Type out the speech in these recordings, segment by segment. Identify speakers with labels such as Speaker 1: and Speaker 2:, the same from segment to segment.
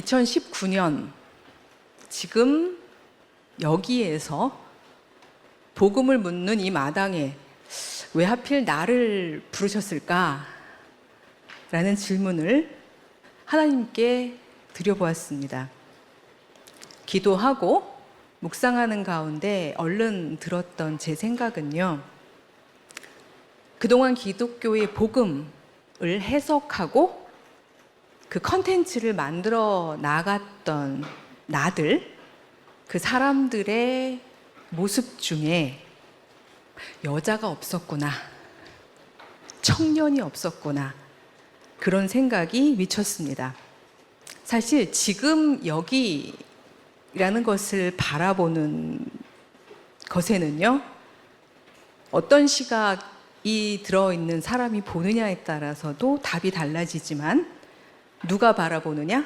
Speaker 1: 2019년 지금 여기에서 복음을 묻는 이 마당에 왜 하필 나를 부르셨을까? 라는 질문을 하나님께 드려보았습니다. 기도하고 묵상하는 가운데 얼른 들었던 제 생각은요, 그동안 기독교의 복음을 해석하고 그 컨텐츠를 만들어 나갔던 나들, 그 사람들의 모습 중에 여자가 없었구나, 청년이 없었구나, 그런 생각이 미쳤습니다. 사실 지금 여기라는 것을 바라보는 것에는요, 어떤 시각이 들어있는 사람이 보느냐에 따라서도 답이 달라지지만, 누가 바라보느냐?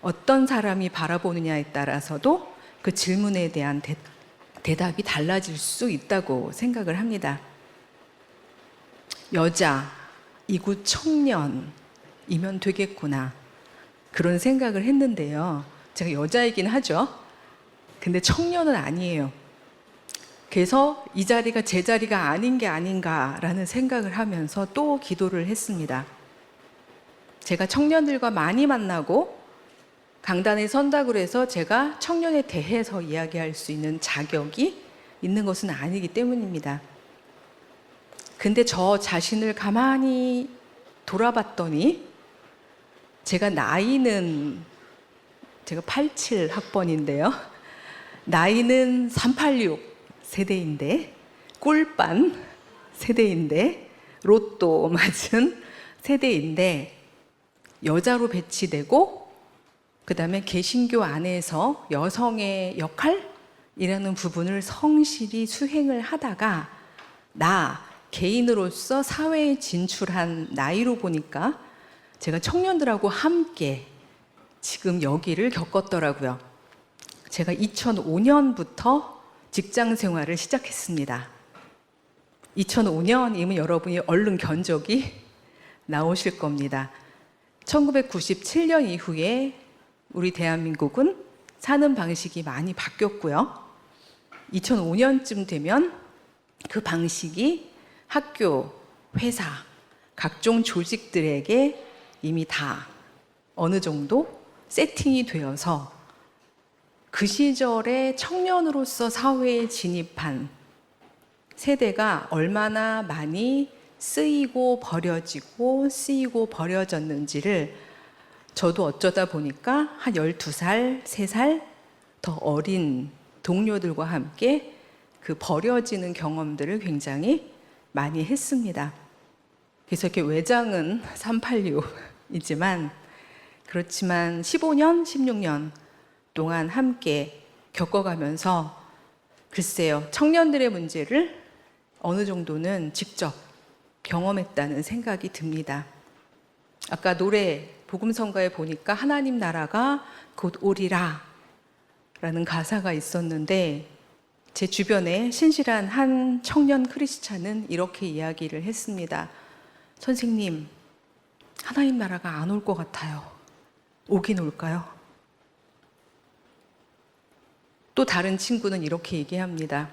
Speaker 1: 어떤 사람이 바라보느냐에 따라서도 그 질문에 대한 대답이 달라질 수 있다고 생각을 합니다. 여자, 이구 청년이면 되겠구나, 그런 생각을 했는데요. 제가 여자이긴 하죠. 근데 청년은 아니에요. 그래서 이 자리가 제 자리가 아닌 게 아닌가라는 생각을 하면서 또 기도를 했습니다. 제가 청년들과 많이 만나고 강단에 선다고 해서 제가 청년에 대해서 이야기할 수 있는 자격이 있는 것은 아니기 때문입니다. 근데 저 자신을 가만히 돌아봤더니 제가 나이는 제가 87 학번인데요. 나이는 386 세대인데, 꿀빤 세대인데, 로또 맞은 세대인데, 여자로 배치되고 그 다음에 개신교 안에서 여성의 역할이라는 부분을 성실히 수행을 하다가 나 개인으로서 사회에 진출한 나이로 보니까 제가 청년들하고 함께 지금 여기를 겪었더라고요. 제가 2005년부터 직장 생활을 시작했습니다. 2005년이면 여러분이 얼른 견적이 나오실 겁니다. 1997년 이후에 우리 대한민국은 사는 방식이 많이 바뀌었고요. 2005년쯤 되면 그 방식이 학교, 회사, 각종 조직들에게 이미 다 어느 정도 세팅이 되어서 그 시절에 청년으로서 사회에 진입한 세대가 얼마나 많이 쓰이고 버려졌는지를 저도 어쩌다 보니까 한 12살, 3살 더 어린 동료들과 함께 그 버려지는 경험들을 굉장히 많이 했습니다. 그래서 이렇게 외장은 386이지만 그렇지만 15년, 16년 동안 함께 겪어가면서 글쎄요, 청년들의 문제를 어느 정도는 직접 경험했다는 생각이 듭니다. 아까 노래 복음성가에 보니까 하나님 나라가 곧 오리라 라는 가사가 있었는데, 제 주변에 신실한 한 청년 크리스찬은 이렇게 이야기를 했습니다. 선생님, 하나님 나라가 안 올 것 같아요. 오긴 올까요? 또 다른 친구는 이렇게 얘기합니다.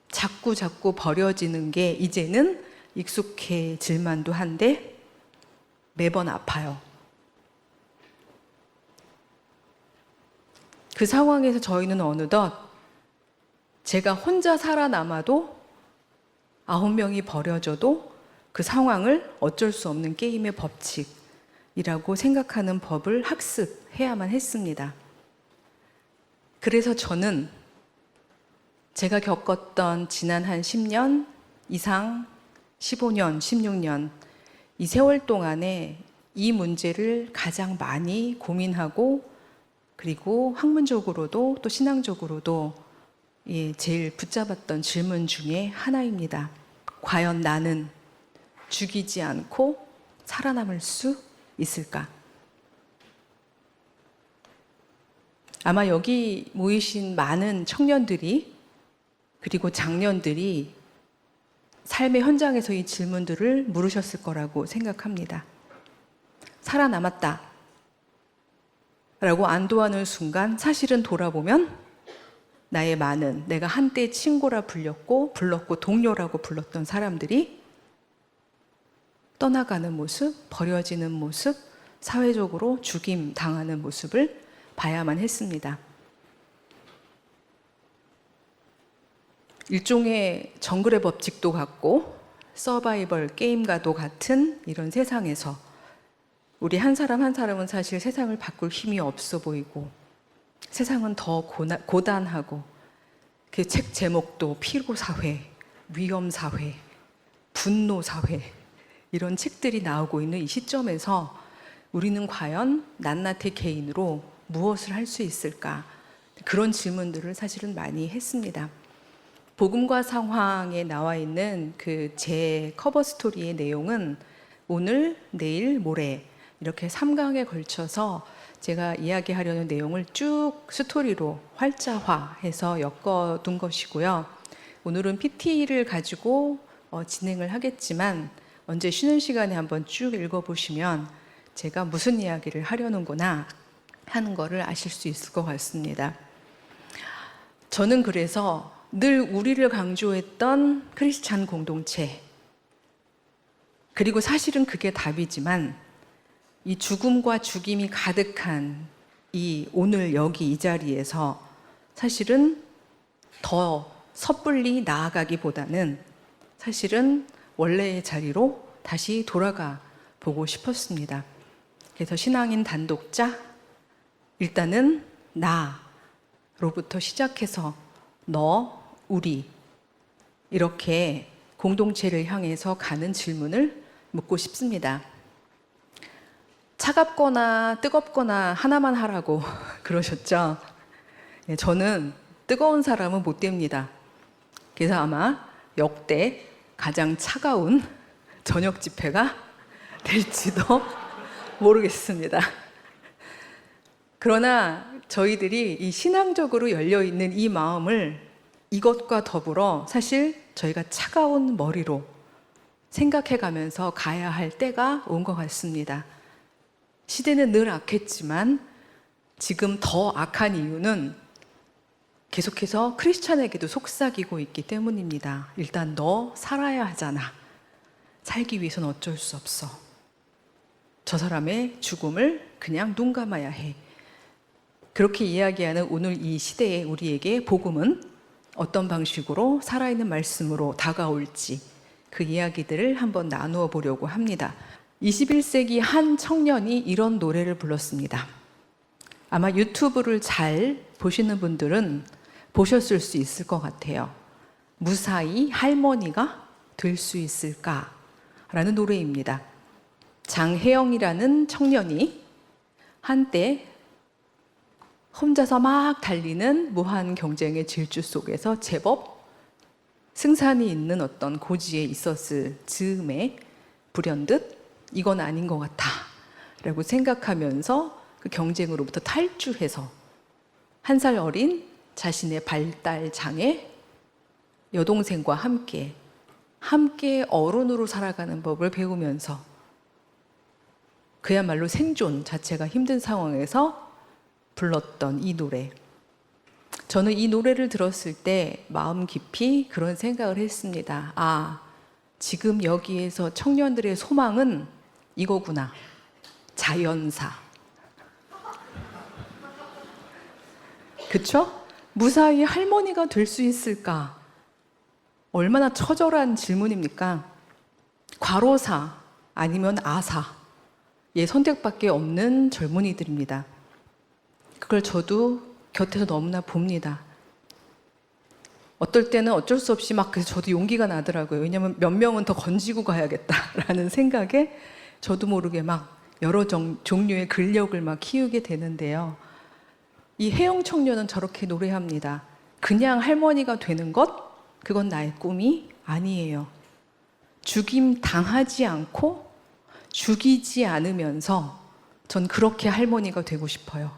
Speaker 1: 자꾸 버려지는 게 이제는 익숙해질만도 한데 매번 아파요. 그 상황에서 저희는 어느덧 제가 혼자 살아남아도 9명이 버려져도 그 상황을 어쩔 수 없는 게임의 법칙이라고 생각하는 법을 학습해야만 했습니다. 그래서 저는 제가 겪었던 지난 한 10년 이상, 15년, 16년 이 세월 동안에 이 문제를 가장 많이 고민하고, 그리고 학문적으로도 또 신앙적으로도 제일 붙잡았던 질문 중에 하나입니다. 과연 나는 죽이지 않고 살아남을 수 있을까? 아마 여기 모이신 많은 청년들이, 그리고 장년들이 삶의 현장에서 이 질문들을 물으셨을 거라고 생각합니다. 살아남았다. 라고 안도하는 순간 사실은 돌아보면 나의 많은, 내가 한때 친구라 불렀고 동료라고 불렀던 사람들이 떠나가는 모습, 버려지는 모습, 사회적으로 죽임 당하는 모습을 봐야만 했습니다. 일종의 정글의 법칙도 같고 서바이벌 게임과도 같은 이런 세상에서 우리 한 사람 한 사람은 사실 세상을 바꿀 힘이 없어 보이고 세상은 더 고단하고 그 책 제목도 피로사회, 위험사회, 분노사회 이런 책들이 나오고 있는 이 시점에서 우리는 과연 낱낱이 개인으로 무엇을 할 수 있을까? 그런 질문들을 사실은 많이 했습니다. 복음과 상황에 나와 있는 그 제 커버 스토리의 내용은 오늘, 내일, 모레 이렇게 3강에 걸쳐서 제가 이야기하려는 내용을 쭉 스토리로 활자화해서 엮어둔 것이고요. 오늘은 PT를 가지고 진행을 하겠지만 언제 쉬는 시간에 한번 쭉 읽어보시면 제가 무슨 이야기를 하려는구나 하는 거를 아실 수 있을 것 같습니다. 저는 그래서 늘 우리를 강조했던 크리스찬 공동체, 그리고 사실은 그게 답이지만 이 죽음과 죽임이 가득한 이 오늘 여기 이 자리에서 사실은 더 섣불리 나아가기보다는 사실은 원래의 자리로 다시 돌아가 보고 싶었습니다. 그래서 신앙인 단독자, 일단은 나로부터 시작해서 너, 우리 이렇게 공동체를 향해서 가는 질문을 묻고 싶습니다. 차갑거나 뜨겁거나 하나만 하라고 그러셨죠? 저는 뜨거운 사람은 못 됩니다. 그래서 아마 역대 가장 차가운 저녁 집회가 될지도 모르겠습니다. 그러나 저희들이 이 신앙적으로 열려있는 이 마음을 이것과 더불어 사실 저희가 차가운 머리로 생각해가면서 가야 할 때가 온 것 같습니다. 시대는 늘 악했지만 지금 더 악한 이유는 계속해서 크리스찬에게도 속삭이고 있기 때문입니다. 일단 너 살아야 하잖아. 살기 위해서는 어쩔 수 없어. 저 사람의 죽음을 그냥 눈 감아야 해. 그렇게 이야기하는 오늘 이 시대에 우리에게 복음은 어떤 방식으로 살아있는 말씀으로 다가올지 그 이야기들을 한번 나누어 보려고 합니다. 21세기 한 청년이 이런 노래를 불렀습니다. 아마 유튜브를 잘 보시는 분들은 보셨을 수 있을 것 같아요. 무사히 할머니가 될 수 있을까? 라는 노래입니다. 장혜영이라는 청년이 한때 혼자서 막 달리는 무한 경쟁의 질주 속에서 제법 승산이 있는 어떤 고지에 있었을 즈음에 불현듯 이건 아닌 것 같아 라고 생각하면서 그 경쟁으로부터 탈주해서 1살 어린 자신의 발달 장애 여동생과 함께 어른으로 살아가는 법을 배우면서 그야말로 생존 자체가 힘든 상황에서 불렀던 이 노래. 저는 이 노래를 들었을 때 마음 깊이 그런 생각을 했습니다. 아, 지금 여기에서 청년들의 소망은 이거구나. 자연사. 그쵸? 무사히 할머니가 될 수 있을까? 얼마나 처절한 질문입니까? 과로사 아니면 아사의 선택밖에 없는 젊은이들입니다. 그걸 저도 곁에서 너무나 봅니다. 어떨 때는 어쩔 수 없이 막 그래서 저도 용기가 나더라고요. 왜냐하면 몇 명은 더 건지고 가야겠다라는 생각에 저도 모르게 막 여러 종류의 근력을 막 키우게 되는데요. 이 혜영 청년은 저렇게 노래합니다. 그냥 할머니가 되는 것, 그건 나의 꿈이 아니에요. 죽임 당하지 않고 죽이지 않으면서 전 그렇게 할머니가 되고 싶어요.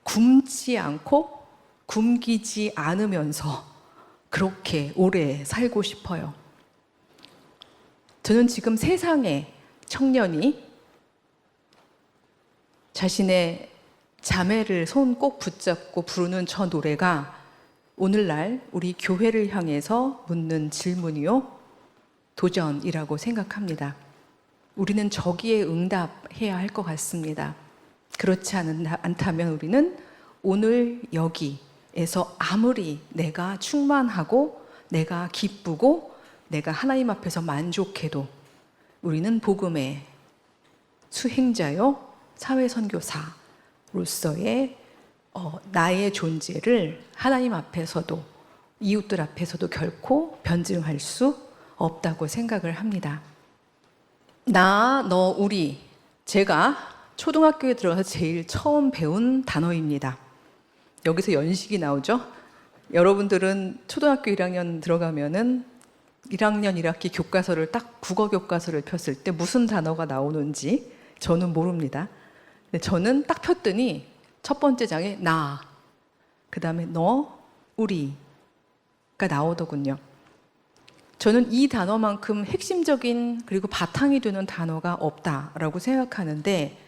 Speaker 1: 굶지 않고 굶기지 않으면서 그렇게 오래 살고 싶어요. 저는 지금 세상에 청년이 자신의 자매를 손 꼭 붙잡고 부르는 저 노래가 오늘날 우리 교회를 향해서 묻는 질문이요, 도전이라고 생각합니다. 우리는 저기에 응답해야 할 것 같습니다. 그렇지 않다면 우리는 오늘 여기에서 아무리 내가 충만하고 내가 기쁘고 내가 하나님 앞에서 만족해도 우리는 복음의 수행자요, 사회선교사로서의 나의 존재를 하나님 앞에서도 이웃들 앞에서도 결코 변증할 수 없다고 생각을 합니다. 나, 너, 우리, 제가 초등학교에 들어가서 제일 처음 배운 단어입니다. 여기서 연식이 나오죠? 여러분들은 초등학교 1학년 들어가면은 1학년 1학기 교과서를 딱 국어 교과서를 폈을 때 무슨 단어가 나오는지 저는 모릅니다. 근데 저는 딱 폈더니 첫 번째 장에 나, 그 다음에 너, 우리가 나오더군요. 저는 이 단어만큼 핵심적인 그리고 바탕이 되는 단어가 없다라고 생각하는데,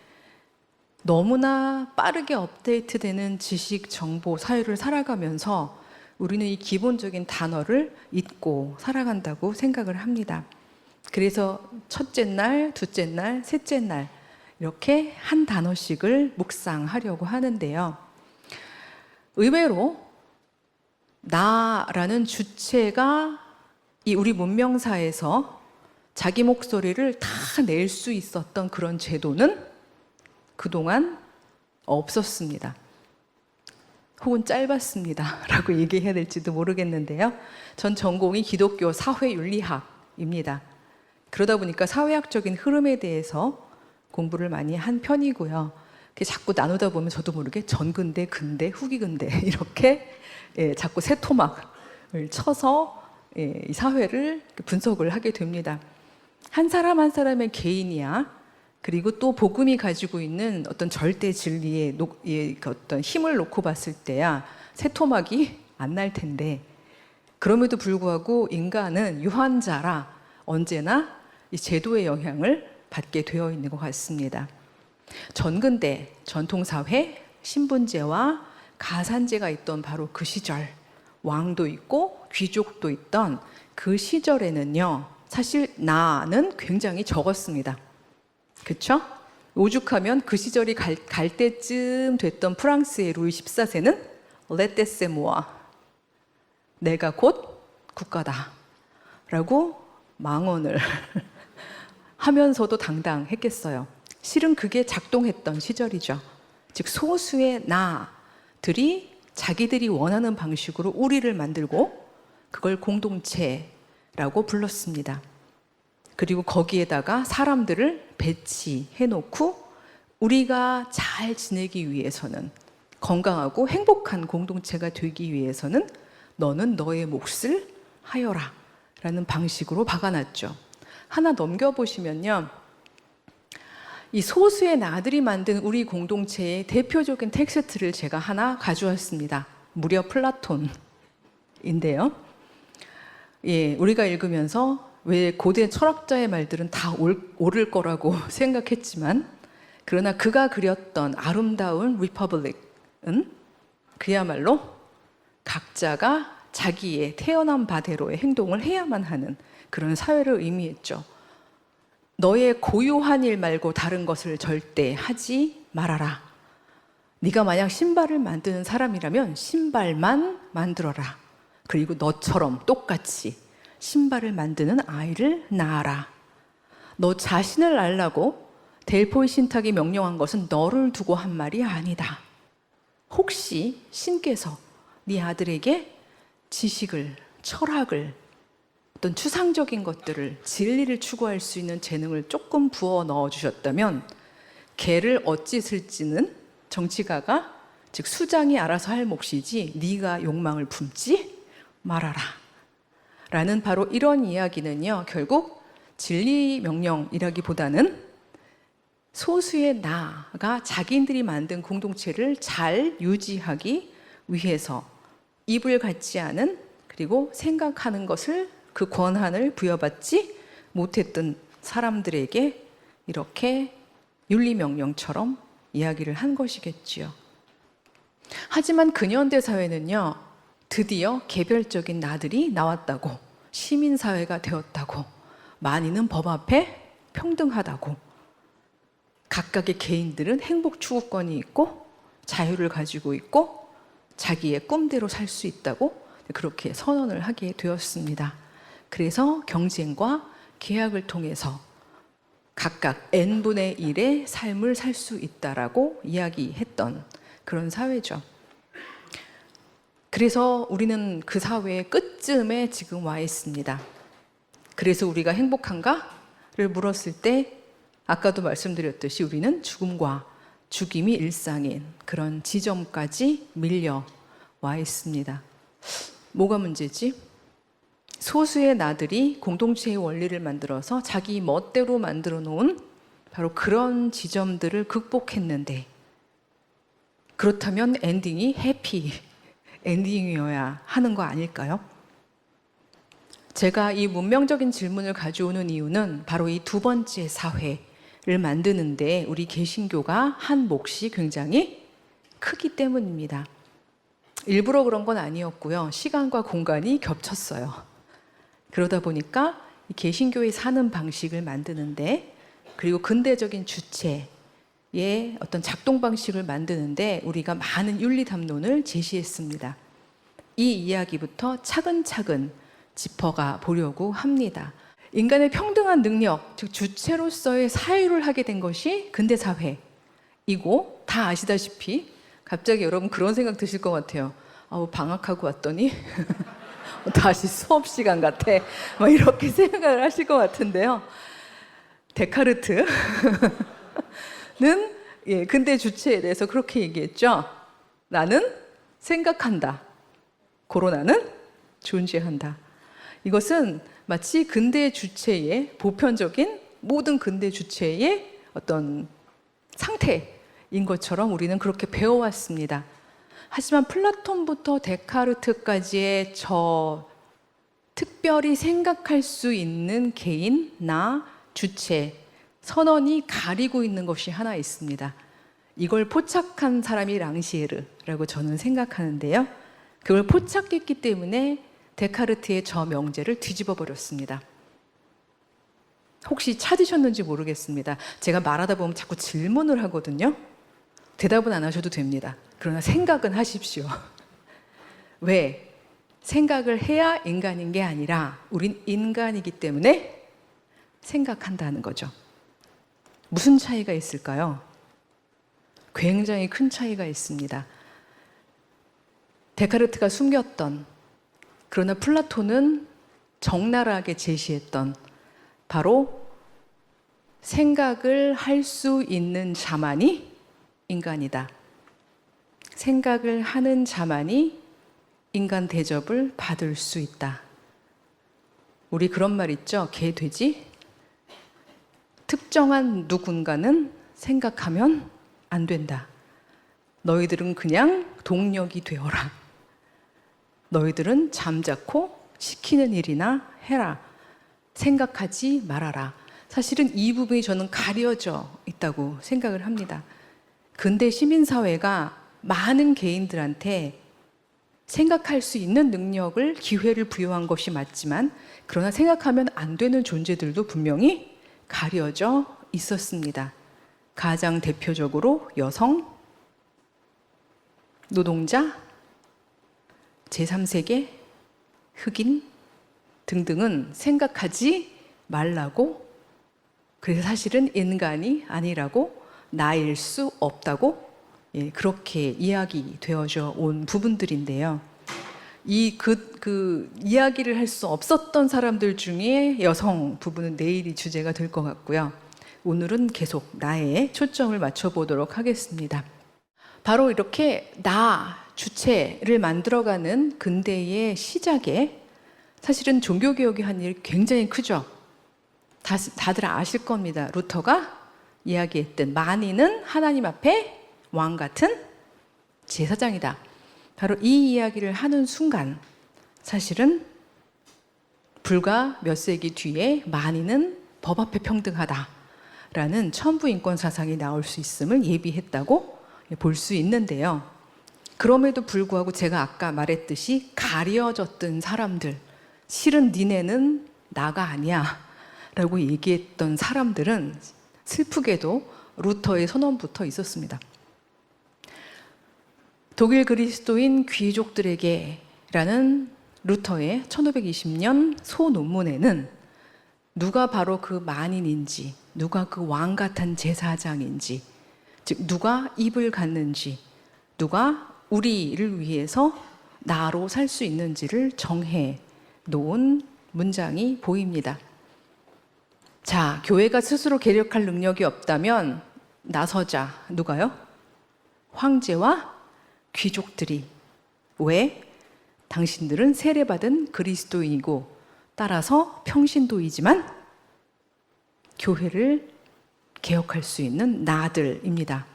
Speaker 1: 너무나 빠르게 업데이트되는 지식, 정보, 사회를 살아가면서 우리는 이 기본적인 단어를 잊고 살아간다고 생각을 합니다. 그래서 첫째 날, 둘째 날, 셋째 날 이렇게 한 단어씩을 묵상하려고 하는데요. 의외로 나라는 주체가 이 우리 문명사에서 자기 목소리를 다 낼 수 있었던 그런 제도는 그동안 없었습니다. 혹은 짧았습니다 라고 얘기해야 될지도 모르겠는데요. 전 전공이 기독교 사회윤리학입니다. 그러다 보니까 사회학적인 흐름에 대해서 공부를 많이 한 편이고요. 자꾸 나누다 보면 저도 모르게 전근대, 근대, 후기근대 이렇게 자꾸 새토막을 쳐서 이 사회를 분석을 하게 됩니다. 한 사람 한 사람의 개인이야, 그리고 또 복음이 가지고 있는 어떤 절대 진리의 어떤 힘을 놓고 봤을 때야 새토막이 안 날 텐데, 그럼에도 불구하고 인간은 유한자라 언제나 이 제도의 영향을 받게 되어 있는 것 같습니다. 전근대, 전통사회, 신분제와 가산제가 있던 바로 그 시절, 왕도 있고 귀족도 있던 그 시절에는요, 사실 나는 굉장히 적었습니다. 그렇죠? 오죽하면 그 시절이 갈 때쯤 됐던 프랑스의 루이 14세는 레떼세모아, 내가 곧 국가다 라고 망언을 하면서도 당당했겠어요. 실은 그게 작동했던 시절이죠. 즉 소수의 나들이 자기들이 원하는 방식으로 우리를 만들고 그걸 공동체라고 불렀습니다. 그리고 거기에다가 사람들을 배치해 놓고 우리가 잘 지내기 위해서는, 건강하고 행복한 공동체가 되기 위해서는 너는 너의 몫을 하여라 라는 방식으로 박아놨죠. 하나 넘겨보시면요, 이 소수의 나들이 만든 우리 공동체의 대표적인 텍스트를 제가 하나 가져왔습니다. 무려 플라톤인데요. 우리가 읽으면서 왜 고대 철학자의 말들은 다 옳을 거라고 생각했지만, 그러나 그가 그렸던 아름다운 리퍼블릭은 그야말로 각자가 자기의 태어난 바대로의 행동을 해야만 하는 그런 사회를 의미했죠. 너의 고유한 일 말고 다른 것을 절대 하지 말아라. 네가 만약 신발을 만드는 사람이라면 신발만 만들어라. 그리고 너처럼 똑같이 신발을 만드는 아이를 낳아라. 너 자신을 알라고 델포이 신탁이 명령한 것은 너를 두고 한 말이 아니다. 혹시 신께서 네 아들에게 지식을, 철학을, 어떤 추상적인 것들을, 진리를 추구할 수 있는 재능을 조금 부어 넣어주셨다면 개를 어찌 쓸지는 정치가가, 즉 수장이 알아서 할 몫이지 네가 욕망을 품지 말아라 라는 바로 이런 이야기는요, 결국 진리 명령이라기보다는 소수의 나가 자기들이 만든 공동체를 잘 유지하기 위해서 입을 갖지 않은, 그리고 생각하는 것을, 그 권한을 부여받지 못했던 사람들에게 이렇게 윤리명령처럼 이야기를 한 것이겠지요. 하지만 근현대 사회는요, 드디어 개별적인 나들이 나왔다고, 시민사회가 되었다고, 만인은 법 앞에 평등하다고, 각각의 개인들은 행복 추구권이 있고 자유를 가지고 있고 자기의 꿈대로 살 수 있다고 그렇게 선언을 하게 되었습니다. 그래서 경쟁과 계약을 통해서 각각 n분의 1의 삶을 살 수 있다라고 이야기했던 그런 사회죠. 그래서 우리는 그 사회의 끝쯤에 지금 와 있습니다. 그래서 우리가 행복한가?를 물었을 때 아까도 말씀드렸듯이 우리는 죽음과 죽임이 일상인 그런 지점까지 밀려와 있습니다. 뭐가 문제지? 소수의 나들이 공동체의 원리를 만들어서 자기 멋대로 만들어 놓은 바로 그런 지점들을 극복했는데, 그렇다면 엔딩이 해피 엔딩이어야 하는 거 아닐까요? 제가 이 문명적인 질문을 가져오는 이유는 바로 이 두 번째 사회를 만드는데 우리 개신교가 한 몫이 굉장히 크기 때문입니다. 일부러 그런 건 아니었고요. 시간과 공간이 겹쳤어요. 그러다 보니까 개신교의 사는 방식을 만드는데, 그리고 근대적인 주체의 어떤 작동 방식을 만드는데 우리가 많은 윤리 담론을 제시했습니다. 이 이야기부터 차근차근 짚어가 보려고 합니다. 인간의 평등한 능력, 즉 주체로서의 사유를 하게 된 것이 근대 사회이고, 다 아시다시피 갑자기 여러분 그런 생각 드실 것 같아요. 방학하고 왔더니 다시 수업 시간 같아. 이렇게 생각을 하실 것 같은데요. 데카르트는 근대 주체에 대해서 그렇게 얘기했죠. 나는 생각한다. 고로 나는 존재한다. 이것은 마치 근대 주체의 보편적인 모든 근대 주체의 어떤 상태인 것처럼 우리는 그렇게 배워왔습니다. 하지만 플라톤부터 데카르트까지의 저 특별히 생각할 수 있는 개인, 나, 주체, 선언이 가리고 있는 것이 하나 있습니다. 이걸 포착한 사람이 랑시에르라고 저는 생각하는데요. 그걸 포착했기 때문에 데카르트의 저 명제를 뒤집어 버렸습니다. 혹시 찾으셨는지 모르겠습니다. 제가 말하다 보면 자꾸 질문을 하거든요. 대답은 안 하셔도 됩니다. 그러나 생각은 하십시오. 왜? 생각을 해야 인간인 게 아니라 우린 인간이기 때문에 생각한다는 거죠. 무슨 차이가 있을까요? 굉장히 큰 차이가 있습니다. 데카르트가 숨겼던, 그러나 플라톤은 적나라하게 제시했던 바로 생각을 할 수 있는 자만이 인간이다. 생각을 하는 자만이 인간 대접을 받을 수 있다. 우리 그런 말 있죠? 개, 돼지? 특정한 누군가는 생각하면 안 된다. 너희들은 그냥 동력이 되어라. 너희들은 잠자코 시키는 일이나 해라. 생각하지 말아라. 사실은 이 부분이 저는 가려져 있다고 생각을 합니다. 근대 시민사회가 많은 개인들한테 생각할 수 있는 능력을, 기회를 부여한 것이 맞지만, 그러나 생각하면 안 되는 존재들도 분명히 가려져 있었습니다. 가장 대표적으로 여성, 노동자, 제3세계, 흑인 등등은 생각하지 말라고, 그래서 사실은 인간이 아니라고, 나일 수 없다고 그렇게 이야기되어져 온 부분들인데요. 그 이야기를 할 수 없었던 사람들 중에 여성 부분은 내일이 주제가 될 것 같고요. 오늘은 계속 나에 초점을 맞춰보도록 하겠습니다. 바로 이렇게 나, 주체를 만들어가는 근대의 시작에 사실은 종교개혁이 한 일이 굉장히 크죠. 다들 아실 겁니다. 루터가 이야기했던 만인은 하나님 앞에 왕 같은 제사장이다. 바로 이 이야기를 하는 순간 사실은 불과 몇 세기 뒤에 만인은 법 앞에 평등하다라는 천부인권 사상이 나올 수 있음을 예비했다고 볼 수 있는데요. 그럼에도 불구하고 제가 아까 말했듯이 가려졌던 사람들, 실은 니네는 나가 아니야 라고 얘기했던 사람들은 슬프게도 루터의 선언부터 있었습니다. 독일 그리스도인 귀족들에게 라는 루터의 1520년 소논문에는 누가 바로 그 만인인지, 누가 그 왕 같은 제사장인지, 즉 누가 입을 갖는지, 누가 우리를 위해서 나로 살 수 있는지를 정해 놓은 문장이 보입니다. 자, 교회가 스스로 개혁할 능력이 없다면 나서자. 누가요? 황제와 귀족들이. 왜? 당신들은 세례받은 그리스도인이고 따라서 평신도이지만 교회를 개혁할 수 있는 나들입니다.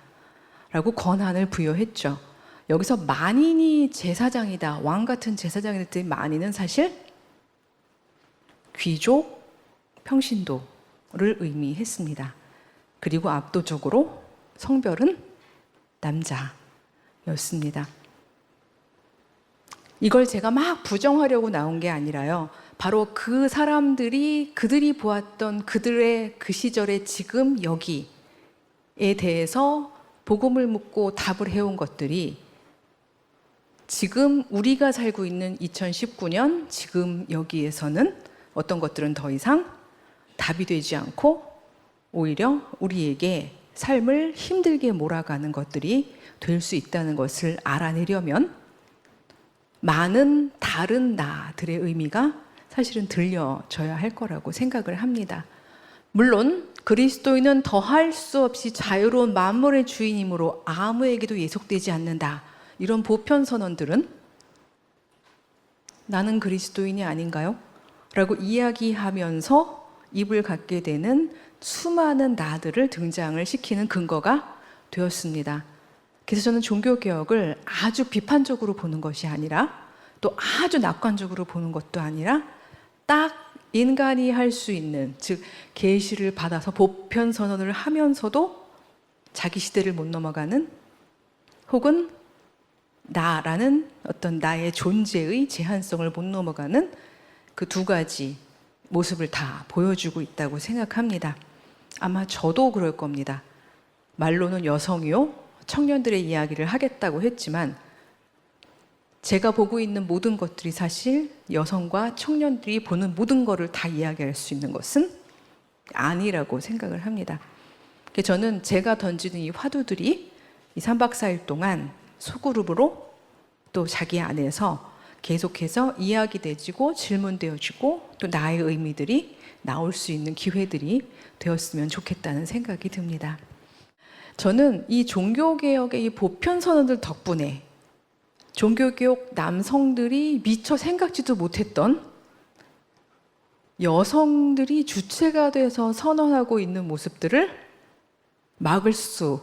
Speaker 1: 라고 권한을 부여했죠. 여기서 만인이 제사장이다, 왕 같은 제사장이 될 때 만인은 사실 귀족, 평신도를 의미했습니다. 그리고 압도적으로 성별은 남자였습니다. 이걸 제가 막 부정하려고 나온 게 아니라요. 바로 그 사람들이 그들이 보았던 그들의 그 시절의 지금 여기에 대해서 복음을 묻고 답을 해온 것들이 지금 우리가 살고 있는 2019년 지금 여기에서는 어떤 것들은 더 이상 답이 되지 않고 오히려 우리에게 삶을 힘들게 몰아가는 것들이 될 수 있다는 것을 알아내려면 많은 다른 나들의 의미가 사실은 들려져야 할 거라고 생각을 합니다. 물론 그리스도인은 더할 수 없이 자유로운 만물의 주인이므로 아무에게도 예속되지 않는다. 이런 보편 선언들은 나는 그리스도인이 아닌가요? 라고 이야기하면서 입을 갖게 되는 수많은 나들을 등장을 시키는 근거가 되었습니다. 그래서 저는 종교개혁을 아주 비판적으로 보는 것이 아니라 또 아주 낙관적으로 보는 것도 아니라 딱 인간이 할 수 있는, 즉 계시를 받아서 보편 선언을 하면서도 자기 시대를 못 넘어가는 혹은 나라는 어떤 나의 존재의 제한성을 못 넘어가는 그 두 가지 모습을 다 보여주고 있다고 생각합니다. 아마 저도 그럴 겁니다. 말로는 여성이요, 청년들의 이야기를 하겠다고 했지만 제가 보고 있는 모든 것들이 사실 여성과 청년들이 보는 모든 것을 다 이야기할 수 있는 것은 아니라고 생각을 합니다. 저는 제가 던지는 이 화두들이 이 3박 4일 동안 소그룹으로 또 자기 안에서 계속해서 이야기되지고 질문되어지고 또 나의 의미들이 나올 수 있는 기회들이 되었으면 좋겠다는 생각이 듭니다. 저는 이 종교개혁의 이 보편선언들 덕분에 종교개혁 남성들이 미처 생각지도 못했던 여성들이 주체가 돼서 선언하고 있는 모습들을 막을 수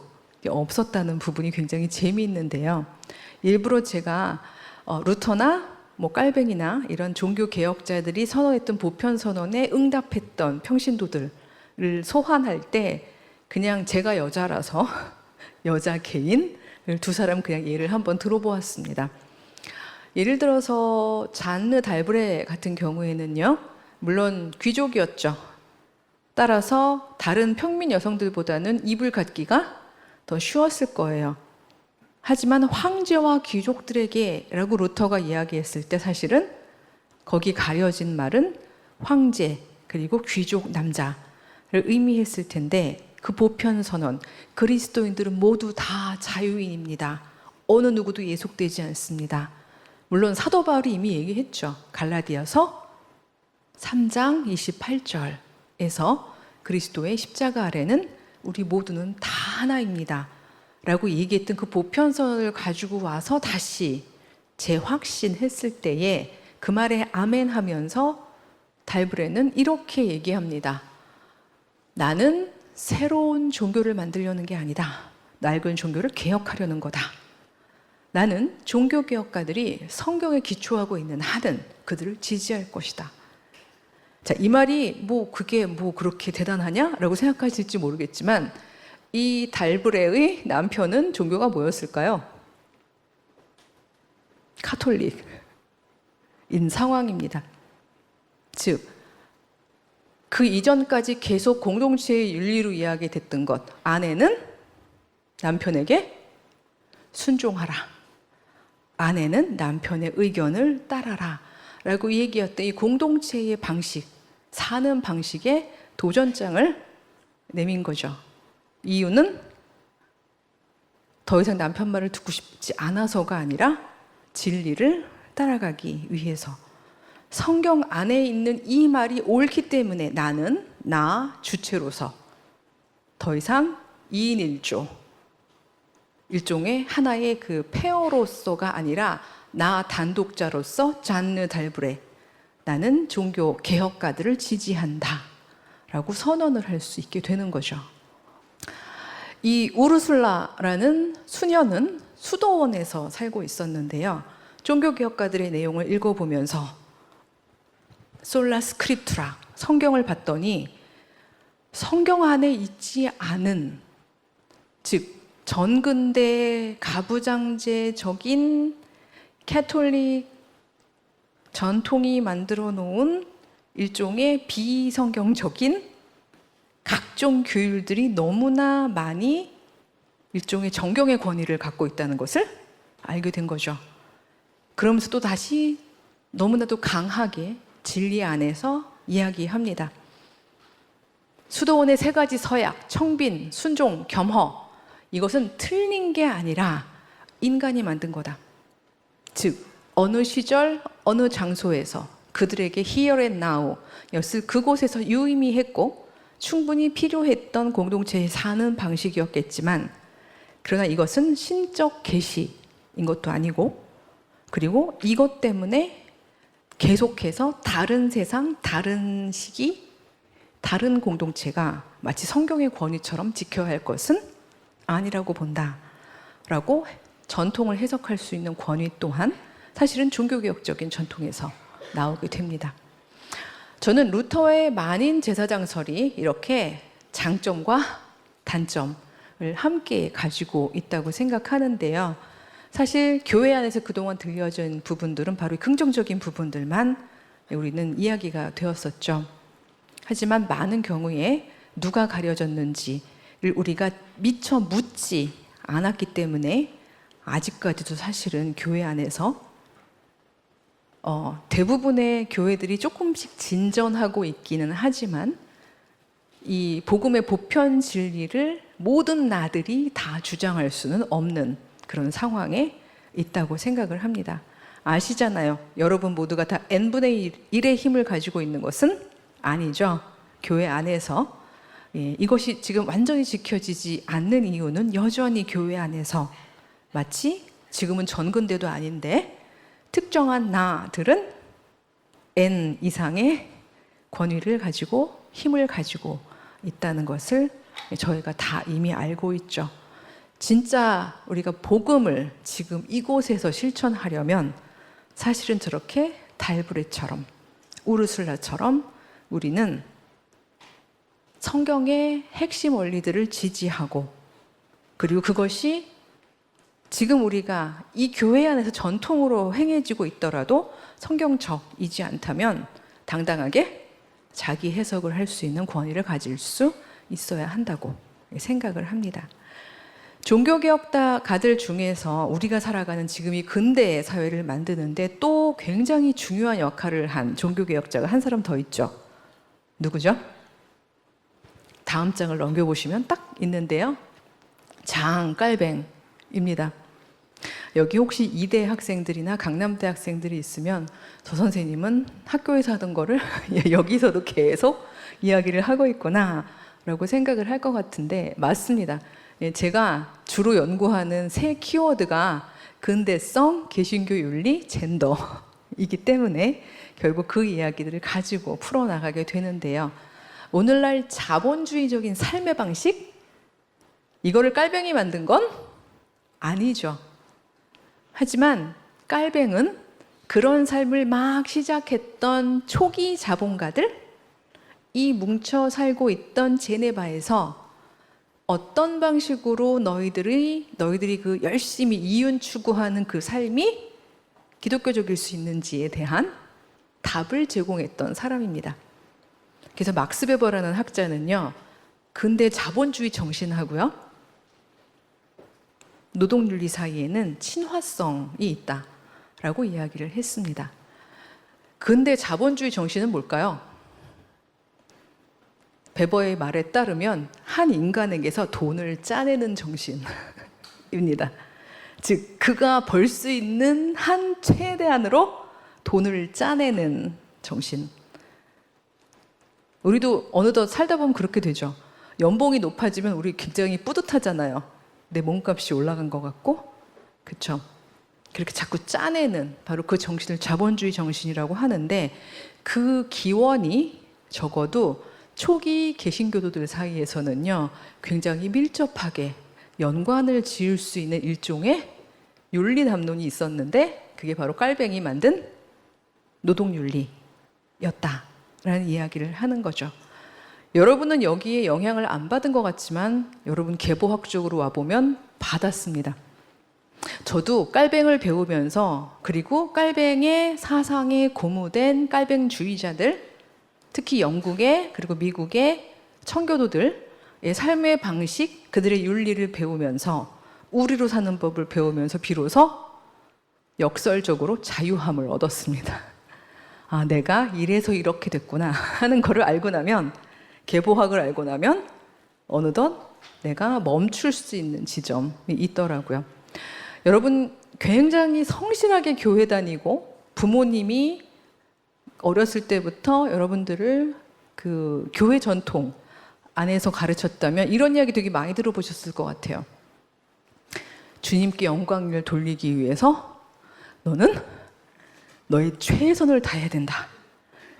Speaker 1: 없었다는 부분이 굉장히 재미있는데요. 일부러 제가 루터나 깔뱅이나 이런 종교개혁자들이 선언했던 보편선언에 응답했던 평신도들을 소환할 때 그냥 제가 여자라서 여자 개인 두 사람 그냥 예를 한번 들어보았습니다. 예를 들어서 잔느 달브레 같은 경우에는요, 물론 귀족이었죠. 따라서 다른 평민 여성들보다는 입을 갖기가 더 쉬웠을 거예요. 하지만 황제와 귀족들에게 라고 루터가 이야기했을 때 사실은 거기 가려진 말은 황제 그리고 귀족 남자를 의미했을 텐데 그 보편선언, 그리스도인들은 모두 다 자유인입니다. 어느 누구도 예속되지 않습니다. 물론 사도 바울이 이미 얘기했죠. 갈라디아서 3장 28절에서 그리스도의 십자가 아래는 우리 모두는 다 하나입니다. 라고 얘기했던 그 보편선언을 가지고 와서 다시 재확신했을 때에 그 말에 아멘 하면서 달브레는 이렇게 얘기합니다. 나는 새로운 종교를 만들려는 게 아니다. 낡은 종교를 개혁하려는 거다. 나는 종교개혁가들이 성경에 기초하고 있는 한은 그들을 지지할 것이다. 자, 이 말이 그게 그렇게 대단하냐? 라고 생각하실지 모르겠지만 이 달브레의 남편은 종교가 뭐였을까요? 카톨릭인 상황입니다. 즉, 그 이전까지 계속 공동체의 윤리로 이야기됐던 것, 아내는 남편에게 순종하라, 아내는 남편의 의견을 따라라 라고 얘기했던 이 공동체의 방식, 사는 방식에 도전장을 내민 거죠. 이유는 더 이상 남편 말을 듣고 싶지 않아서가 아니라 진리를 따라가기 위해서. 성경 안에 있는 이 말이 옳기 때문에 나는 나 주체로서 더 이상 2인 1조, 일종의 하나의 그 페어로서가 아니라 나 단독자로서 잔느 달브레, 나는 종교 개혁가들을 지지한다 라고 선언을 할 수 있게 되는 거죠. 이 우르술라라는 수녀는 수도원에서 살고 있었는데요. 종교개혁가들의 내용을 읽어보면서 솔라 스크립투라, 성경을 봤더니 성경 안에 있지 않은, 즉 전근대 가부장제적인 캐톨릭 전통이 만들어 놓은 일종의 비성경적인 각종 규율들이 너무나 많이 일종의 정경의 권위를 갖고 있다는 것을 알게 된 거죠. 그러면서 또 다시 너무나도 강하게 진리 안에서 이야기합니다. 수도원의 3가지 서약, 청빈, 순종, 겸허, 이것은 틀린 게 아니라 인간이 만든 거다. 즉 어느 시절 어느 장소에서 그들에게 here and now 였을 그곳에서 유의미했고 충분히 필요했던 공동체에 사는 방식이었겠지만, 그러나 이것은 신적 계시인 것도 아니고, 그리고 이것 때문에 계속해서 다른 세상, 다른 시기, 다른 공동체가 마치 성경의 권위처럼 지켜야 할 것은 아니라고 본다라고 전통을 해석할 수 있는 권위 또한 사실은 종교개혁적인 전통에서 나오게 됩니다. 저는 루터의 만인 제사장설이 이렇게 장점과 단점을 함께 가지고 있다고 생각하는데요. 사실 교회 안에서 그동안 들려진 부분들은 바로 긍정적인 부분들만 우리는 이야기가 되었었죠. 하지만 많은 경우에 누가 가려졌는지를 우리가 미처 묻지 않았기 때문에 아직까지도 사실은 교회 안에서 대부분의 교회들이 조금씩 진전하고 있기는 하지만 이 복음의 보편 진리를 모든 나들이 다 주장할 수는 없는 그런 상황에 있다고 생각을 합니다. 아시잖아요. 여러분 모두가 다 n분의 1의 힘을 가지고 있는 것은 아니죠. 교회 안에서 이것이 지금 완전히 지켜지지 않는 이유는 여전히 교회 안에서 마치 지금은 전근대도 아닌데 특정한 나들은 N 이상의 권위를 가지고 힘을 가지고 있다는 것을 저희가 다 이미 알고 있죠. 진짜 우리가 복음을 지금 이곳에서 실천하려면 사실은 저렇게 달브레처럼 우르술라처럼 우리는 성경의 핵심 원리들을 지지하고, 그리고 그것이 지금 우리가 이 교회 안에서 전통으로 행해지고 있더라도 성경적이지 않다면 당당하게 자기 해석을 할 수 있는 권위를 가질 수 있어야 한다고 생각을 합니다. 종교개혁가들 중에서 우리가 살아가는 지금 이 근대의 사회를 만드는데 또 굉장히 중요한 역할을 한 종교개혁자가 한 사람 더 있죠. 누구죠? 다음 장을 넘겨보시면 딱 있는데요. 장깔뱅입니다. 여기 혹시 이대 학생들이나 강남대 학생들이 있으면 저 선생님은 학교에서 하던 거를 여기서도 계속 이야기를 하고 있구나 라고 생각을 할 것 같은데 맞습니다. 제가 주로 연구하는 세 키워드가 근대성, 개신교 윤리, 젠더이기 때문에 결국 그 이야기들을 가지고 풀어나가게 되는데요. 오늘날 자본주의적인 삶의 방식? 이거를 깔뱅이 만든 건 아니죠. 하지만 깔뱅은 그런 삶을 막 시작했던 초기 자본가들, 이 뭉쳐 살고 있던 제네바에서 어떤 방식으로 너희들이 그 열심히 이윤 추구하는 그 삶이 기독교적일 수 있는지에 대한 답을 제공했던 사람입니다. 그래서 막스 베버라는 학자는요, 근대 자본주의 정신하고요, 노동윤리 사이에는 친화성이 있다라고 이야기를 했습니다. 근대 자본주의 정신은 뭘까요? 베버의 말에 따르면 한 인간에게서 돈을 짜내는 정신입니다. 즉, 그가 벌 수 있는 한 최대한으로 돈을 짜내는 정신. 우리도 어느덧 살다 보면 그렇게 되죠. 연봉이 높아지면 우리 굉장히 뿌듯하잖아요. 내 몸값이 올라간 것 같고, 그렇죠? 그렇게 자꾸 짜내는 바로 그 정신을 자본주의 정신이라고 하는데, 그 기원이 적어도 초기 개신교도들 사이에서는요, 굉장히 밀접하게 연관을 지을 수 있는 일종의 윤리 담론이 있었는데, 그게 바로 깔뱅이 만든 노동윤리였다라는 이야기를 하는 거죠. 여러분은 여기에 영향을 안 받은 것 같지만 여러분 계보학적으로 와보면 받았습니다. 저도 깔뱅을 배우면서, 그리고 깔뱅의 사상에 고무된 깔뱅주의자들, 특히 영국의 그리고 미국의 청교도들의 삶의 방식, 그들의 윤리를 배우면서, 우리로 사는 법을 배우면서 비로소 역설적으로 자유함을 얻었습니다. 아, 내가 이래서 이렇게 됐구나 하는 거를 알고 나면, 계보학을 알고 나면 어느덧 내가 멈출 수 있는 지점이 있더라고요. 여러분, 굉장히 성실하게 교회 다니고 부모님이 어렸을 때부터 여러분들을 그 교회 전통 안에서 가르쳤다면 이런 이야기 되게 많이 들어보셨을 것 같아요. 주님께 영광을 돌리기 위해서 너는 너의 최선을 다해야 된다.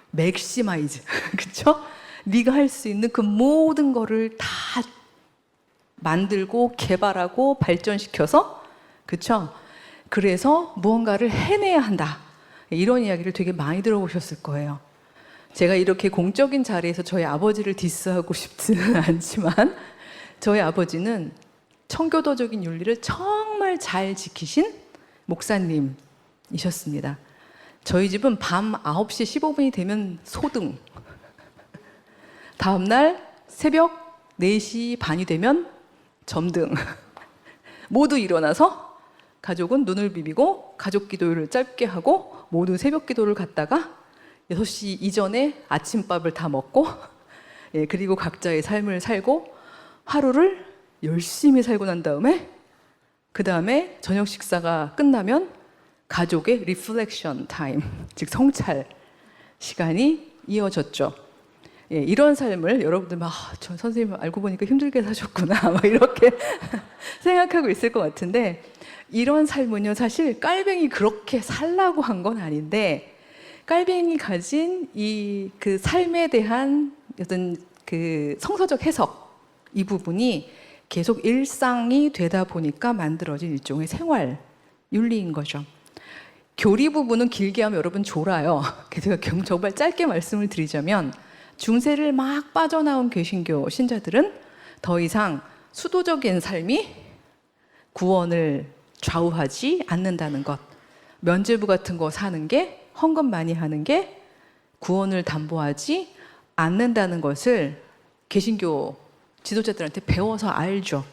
Speaker 1: 맥시마이즈. 그렇죠? 네가 할 수 있는 그 모든 거를 다 만들고 개발하고 발전시켜서, 그렇죠? 그래서 무언가를 해내야 한다. 이런 이야기를 되게 많이 들어보셨을 거예요. 제가 이렇게 공적인 자리에서 저희 아버지를 디스하고 싶지는 않지만, 저희 아버지는 청교도적인 윤리를 정말 잘 지키신 목사님이셨습니다. 저희 집은 밤 9시 15분이 되면 소등, 다음날 새벽 4시 반이 되면 점등. 모두 일어나서 가족은 눈을 비비고 가족 기도를 짧게 하고 모두 새벽 기도를 갔다가 6시 이전에 아침밥을 다 먹고, 그리고 각자의 삶을 살고 하루를 열심히 살고 난 다음에, 그 다음에 저녁 식사가 끝나면 가족의 리플렉션 타임, 즉 성찰 시간이 이어졌죠. 이런 삶을 여러분들 막, 저 선생님 알고 보니까 힘들게 사셨구나 막 이렇게 생각하고 있을 것 같은데, 이런 삶은요, 사실 깔뱅이 그렇게 살라고 한 건 아닌데, 깔뱅이 가진 이 그 삶에 대한 어떤 그 성서적 해석, 이 부분이 계속 일상이 되다 보니까 만들어진 일종의 생활 윤리인 거죠. 교리 부분은 길게 하면 여러분 졸아요. 그래서 정말 짧게 말씀을 드리자면, 중세를 막 빠져나온 개신교 신자들은 더 이상 수도적인 삶이 구원을 좌우하지 않는다는 것, 면죄부 같은 거 사는 게, 헌금 많이 하는 게 구원을 담보하지 않는다는 것을 개신교 지도자들한테 배워서 알죠.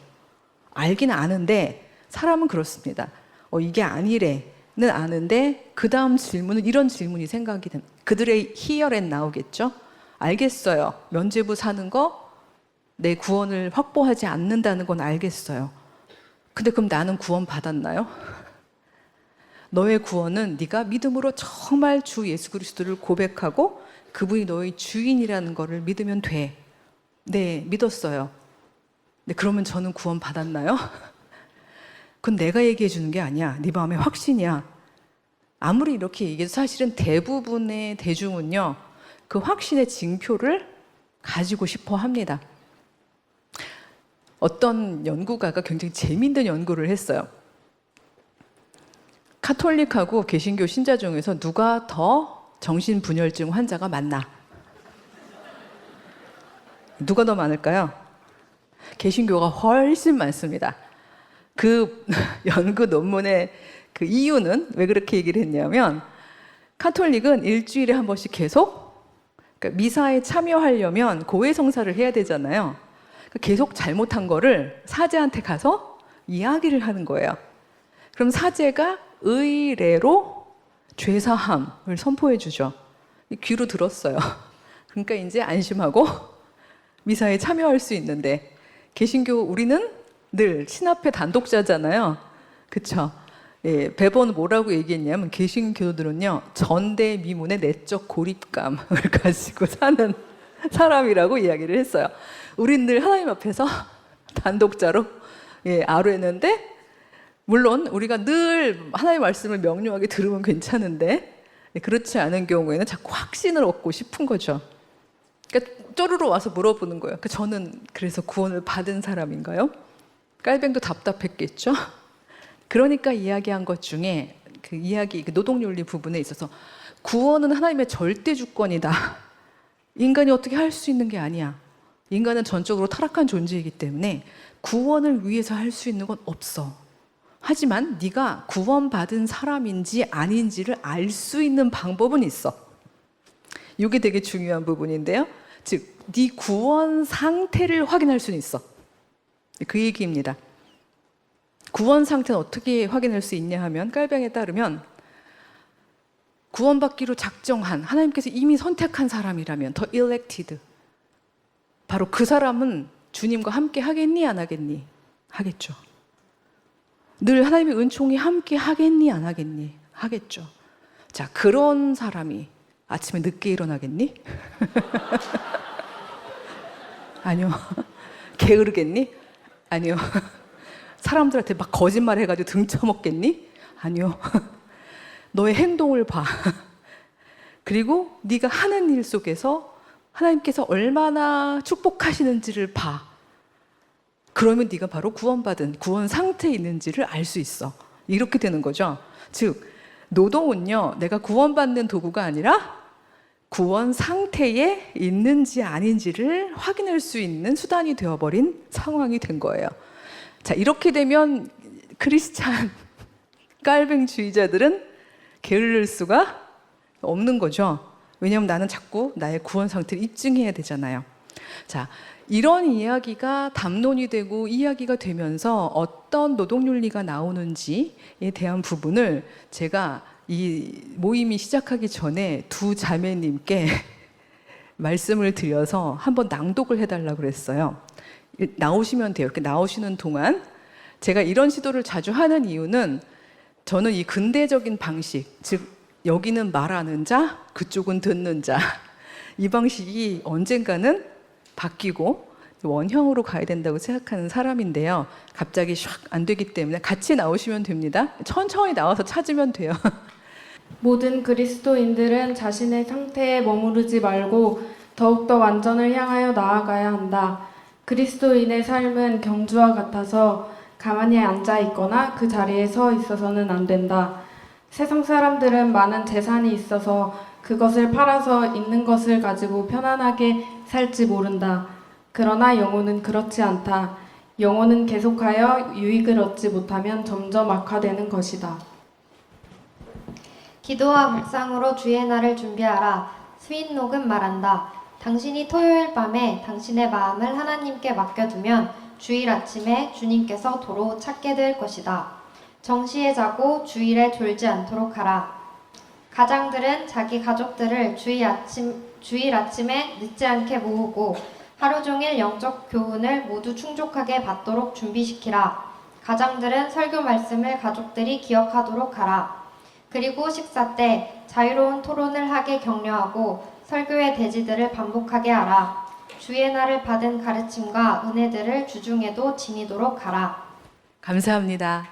Speaker 1: 알긴 아는데 사람은 그렇습니다. 이게 아니래는 아는데 그 다음 질문은 이런 질문이 생각이 듭니다. 그들의 희열엔 나오겠죠. 알겠어요. 면죄부 사는 거 내 구원을 확보하지 않는다는 건 알겠어요. 근데 그럼 나는 구원 받았나요? 너의 구원은 네가 믿음으로 정말 주 예수 그리스도를 고백하고 그분이 너의 주인이라는 것을 믿으면 돼. 네, 믿었어요. 근데 그러면 저는 구원 받았나요? 그건 내가 얘기해 주는 게 아니야. 네 마음의 확신이야. 아무리 이렇게 얘기해도 사실은 대부분의 대중은요, 그 확신의 징표를 가지고 싶어 합니다. 어떤 연구가가 굉장히 재미있는 연구를 했어요. 카톨릭하고 개신교 신자 중에서 누가 더 정신분열증 환자가 많나? 누가 더 많을까요? 개신교가 훨씬 많습니다. 그 연구 논문의 그 이유는 왜 그렇게 얘기를 했냐면 카톨릭은 일주일에 한 번씩 계속 그러니까 미사에 참여하려면 고해성사를 해야 되잖아요. 계속 잘못한 거를 사제한테 가서 이야기를 하는 거예요. 그럼 사제가 의례로 죄사함을 선포해 주죠. 귀로 들었어요. 그러니까 이제 안심하고 미사에 참여할 수 있는데 개신교 우리는 늘 신앞에 단독자잖아요. 그쵸? 예, 배번 뭐라고 얘기했냐면 개신교들은요 전대미문의 내적 고립감을 가지고 사는 사람이라고 이야기를 했어요. 우린 늘 하나님 앞에서 단독자로 아뢰는데 물론 우리가 늘 하나님의 말씀을 명료하게 들으면 괜찮은데 그렇지 않은 경우에는 자꾸 확신을 얻고 싶은 거죠. 그러니까 쪼르르 와서 물어보는 거예요. 저는 그래서 구원을 받은 사람인가요? 깔뱅도 답답했겠죠. 그러니까 이야기한 것 중에 그 이야기 노동윤리 부분에 있어서 구원은 하나님의 절대 주권이다. 인간이 어떻게 할 수 있는 게 아니야. 인간은 전적으로 타락한 존재이기 때문에 구원을 위해서 할 수 있는 건 없어. 하지만 네가 구원받은 사람인지 아닌지를 알 수 있는 방법은 있어. 이게 되게 중요한 부분인데요. 즉, 네 구원 상태를 확인할 수는 있어. 그 얘기입니다. 구원 상태는 어떻게 확인할 수 있냐 하면 깔병에 따르면 구원받기로 작정한 하나님께서 이미 선택한 사람이라면 더 elected 바로 그 사람은 주님과 함께 하겠니 안 하겠니? 하겠죠. 늘 하나님의 은총이 함께 하겠니 안 하겠니? 하겠죠. 자, 그런 사람이 아침에 늦게 일어나겠니? 아니요. 게으르겠니? 아니요. 사람들한테 막 거짓말 해가지고 등쳐먹겠니? 아니요. 너의 행동을 봐. 그리고 네가 하는 일 속에서 하나님께서 얼마나 축복하시는지를 봐. 그러면 네가 바로 구원받은 구원 상태에 있는지를 알 수 있어. 이렇게 되는 거죠. 즉 노동은요 내가 구원받는 도구가 아니라 구원 상태에 있는지 아닌지를 확인할 수 있는 수단이 되어버린 상황이 된 거예요. 자, 이렇게 되면 크리스찬 깔뱅주의자들은 게을릴 수가 없는 거죠. 왜냐하면 나는 자꾸 나의 구원 상태를 입증해야 되잖아요. 자, 이런 이야기가 담론이 되고 이야기가 되면서 어떤 노동윤리가 나오는지에 대한 부분을 제가 이 모임이 시작하기 전에 두 자매님께 말씀을 드려서 한번 낭독을 해달라고 그랬어요. 나오시면 돼요. 이렇게 나오시는 동안 제가 이런 시도를 자주 하는 이유는 저는 이 근대적인 방식, 즉 여기는 말하는 자, 그쪽은 듣는 자, 이 방식이 언젠가는 바뀌고 원형으로 가야 된다고 생각하는 사람인데요. 갑자기 샥 안 되기 때문에 같이 나오시면 됩니다. 천천히 나와서 찾으면 돼요.
Speaker 2: 모든 그리스도인들은 자신의 상태에 머무르지 말고 더욱더 완전을 향하여 나아가야 한다. 그리스도인의 삶은 경주와 같아서 가만히 앉아 있거나 그 자리에 서 있어서는 안 된다. 세상 사람들은 많은 재산이 있어서 그것을 팔아서 있는 것을 가지고 편안하게 살지 모른다. 그러나 영혼은 그렇지 않다. 영혼은 계속하여 유익을 얻지 못하면 점점 악화되는 것이다.
Speaker 3: 기도와 묵상으로 주의 날을 준비하라. 스윗녹은 말한다. 당신이 토요일 밤에 당신의 마음을 하나님께 맡겨두면 주일 아침에 주님께서 도로 찾게 될 것이다. 정시에 자고 주일에 졸지 않도록 하라. 가장들은 자기 가족들을 주일 아침에 늦지 않게 모으고 하루 종일 영적 교훈을 모두 충족하게 받도록 준비시키라. 가장들은 설교 말씀을 가족들이 기억하도록 하라. 그리고 식사 때 자유로운 토론을 하게 격려하고 설교의 대지들을 반복하게 하라. 주의 날을 받은 가르침과 은혜들을 주중에도 지니도록 하라.
Speaker 1: 감사합니다.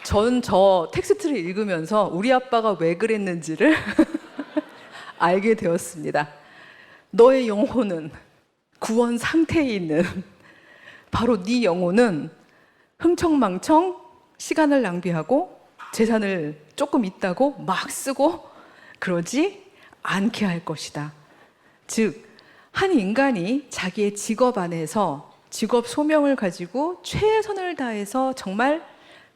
Speaker 1: 전 저 텍스트를 읽으면서 우리 아빠가 왜 그랬는지를 알게 되었습니다. 너의 영혼은 구원 상태에 있는 바로 네 영혼은 흥청망청 시간을 낭비하고 재산을 조금 있다고 막 쓰고 그러지 않게 할 것이다. 즉, 한 인간이 자기의 직업 안에서 직업 소명을 가지고 최선을 다해서 정말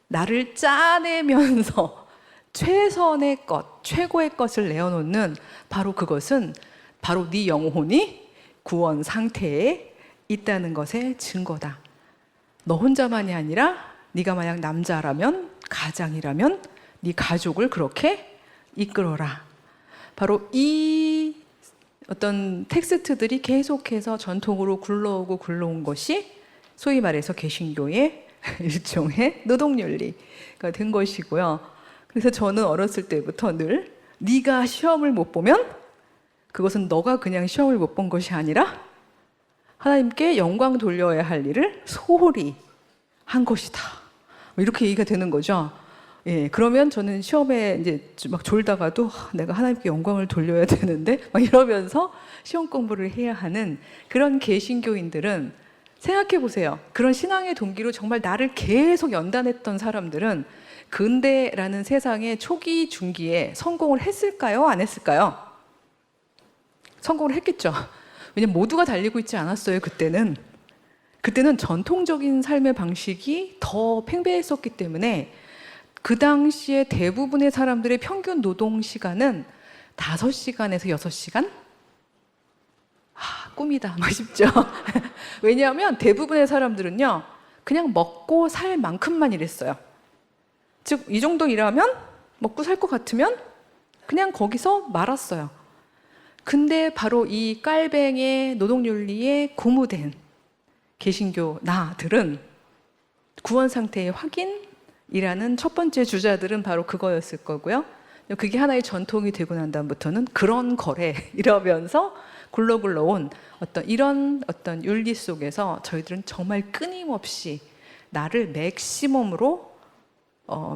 Speaker 1: 나를 짜내면서 최선의 것, 최고의 것을 내어놓는 바로 그것은 바로 네 영혼이 구원 상태에 있다는 것의 증거다. 너 혼자만이 아니라 네가 만약 남자라면, 가장이라면 네 가족을 그렇게 이끌어라. 바로 이 어떤 텍스트들이 계속해서 전통으로 굴러온 것이 소위 말해서 개신교의 일종의 노동윤리가 된 것이고요. 그래서 저는 어렸을 때부터 늘 네가 시험을 못 보면 그것은 너가 그냥 시험을 못 본 것이 아니라 하나님께 영광 돌려야 할 일을 소홀히 한 것이다. 이렇게 얘기가 되는 거죠. 예, 그러면 저는 시험에 이제 막 졸다가도 내가 하나님께 영광을 돌려야 되는데 막 이러면서 시험 공부를 해야 하는 그런 개신교인들은 생각해 보세요. 그런 신앙의 동기로 정말 나를 계속 연단했던 사람들은 근대라는 세상의 초기 중기에 성공을 했을까요? 안 했을까요? 성공을 했겠죠. 왜냐면 모두가 달리고 있지 않았어요. 그때는 전통적인 삶의 방식이 더 팽배했었기 때문에 그 당시에 대부분의 사람들의 평균 노동 시간은 5시간에서 6시간? 꿈이다. 싶죠. 왜냐하면 대부분의 사람들은요, 그냥 먹고 살 만큼만 일했어요. 즉, 이 정도 일하면 먹고 살 것 같으면 그냥 거기서 말았어요. 근데 바로 이 깔뱅의 노동윤리에 고무된 개신교 나들은 구원 상태의 확인이라는 첫 번째 주자들은 바로 그거였을 거고요. 그게 하나의 전통이 되고 난 다음부터는 그런 거래 이러면서 굴러온 이런 윤리 속에서 저희들은 정말 끊임없이 나를 맥시멈으로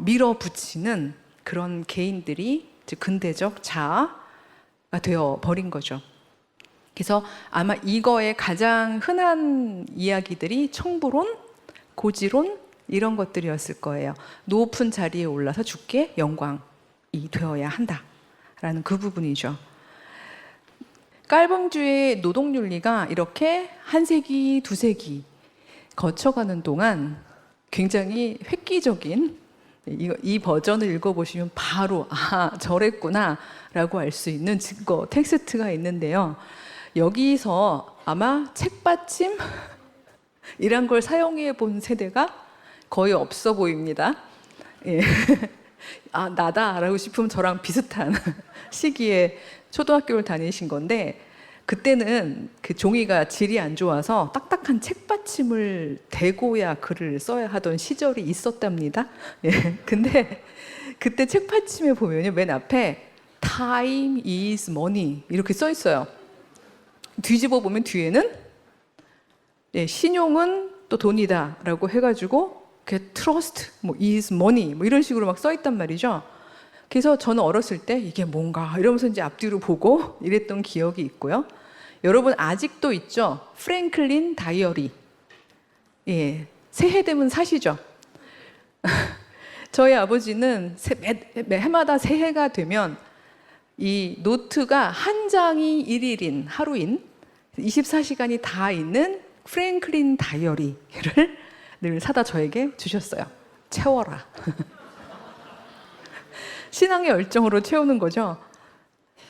Speaker 1: 밀어붙이는 그런 개인들이 즉 근대적 자아가 되어 버린 거죠. 그래서 아마 이거의 가장 흔한 이야기들이 청부론, 고지론 이런 것들이었을 거예요. 높은 자리에 올라서 주께 영광이 되어야 한다라는 그 부분이죠. 깔봉주의 노동윤리가 이렇게 한 세기, 두 세기 거쳐가는 동안 굉장히 획기적인 이 버전을 읽어보시면 바로 저랬구나 라고 알 수 있는 증거 텍스트가 있는데요. 여기서 아마 책받침 이란 걸 사용해 본 세대가 거의 없어 보입니다. 예. 나다라고 싶으면 저랑 비슷한 시기에 초등학교를 다니신 건데 그때는 그 종이가 질이 안 좋아서 딱딱한 책받침을 대고야 글을 써야 하던 시절이 있었답니다. 예. 근데 그때 책받침에 보면요, 맨 앞에 Time is money 이렇게 써 있어요. 뒤집어 보면 뒤에는 신용은 또 돈이다라고 해가지고 trust, is money 이런 식으로 막 써 있단 말이죠. 그래서 저는 어렸을 때 이게 뭔가 이러면서 이제 앞뒤로 보고 이랬던 기억이 있고요. 여러분 아직도 있죠? 프랭클린 다이어리. 예, 새해 되면 사시죠? 저희 아버지는 해마다 새해가 되면 이 노트가 한 장이 일일인, 하루인 24시간이 다 있는 프랭클린 다이어리를 늘 사다 저에게 주셨어요. 채워라. 신앙의 열정으로 채우는 거죠.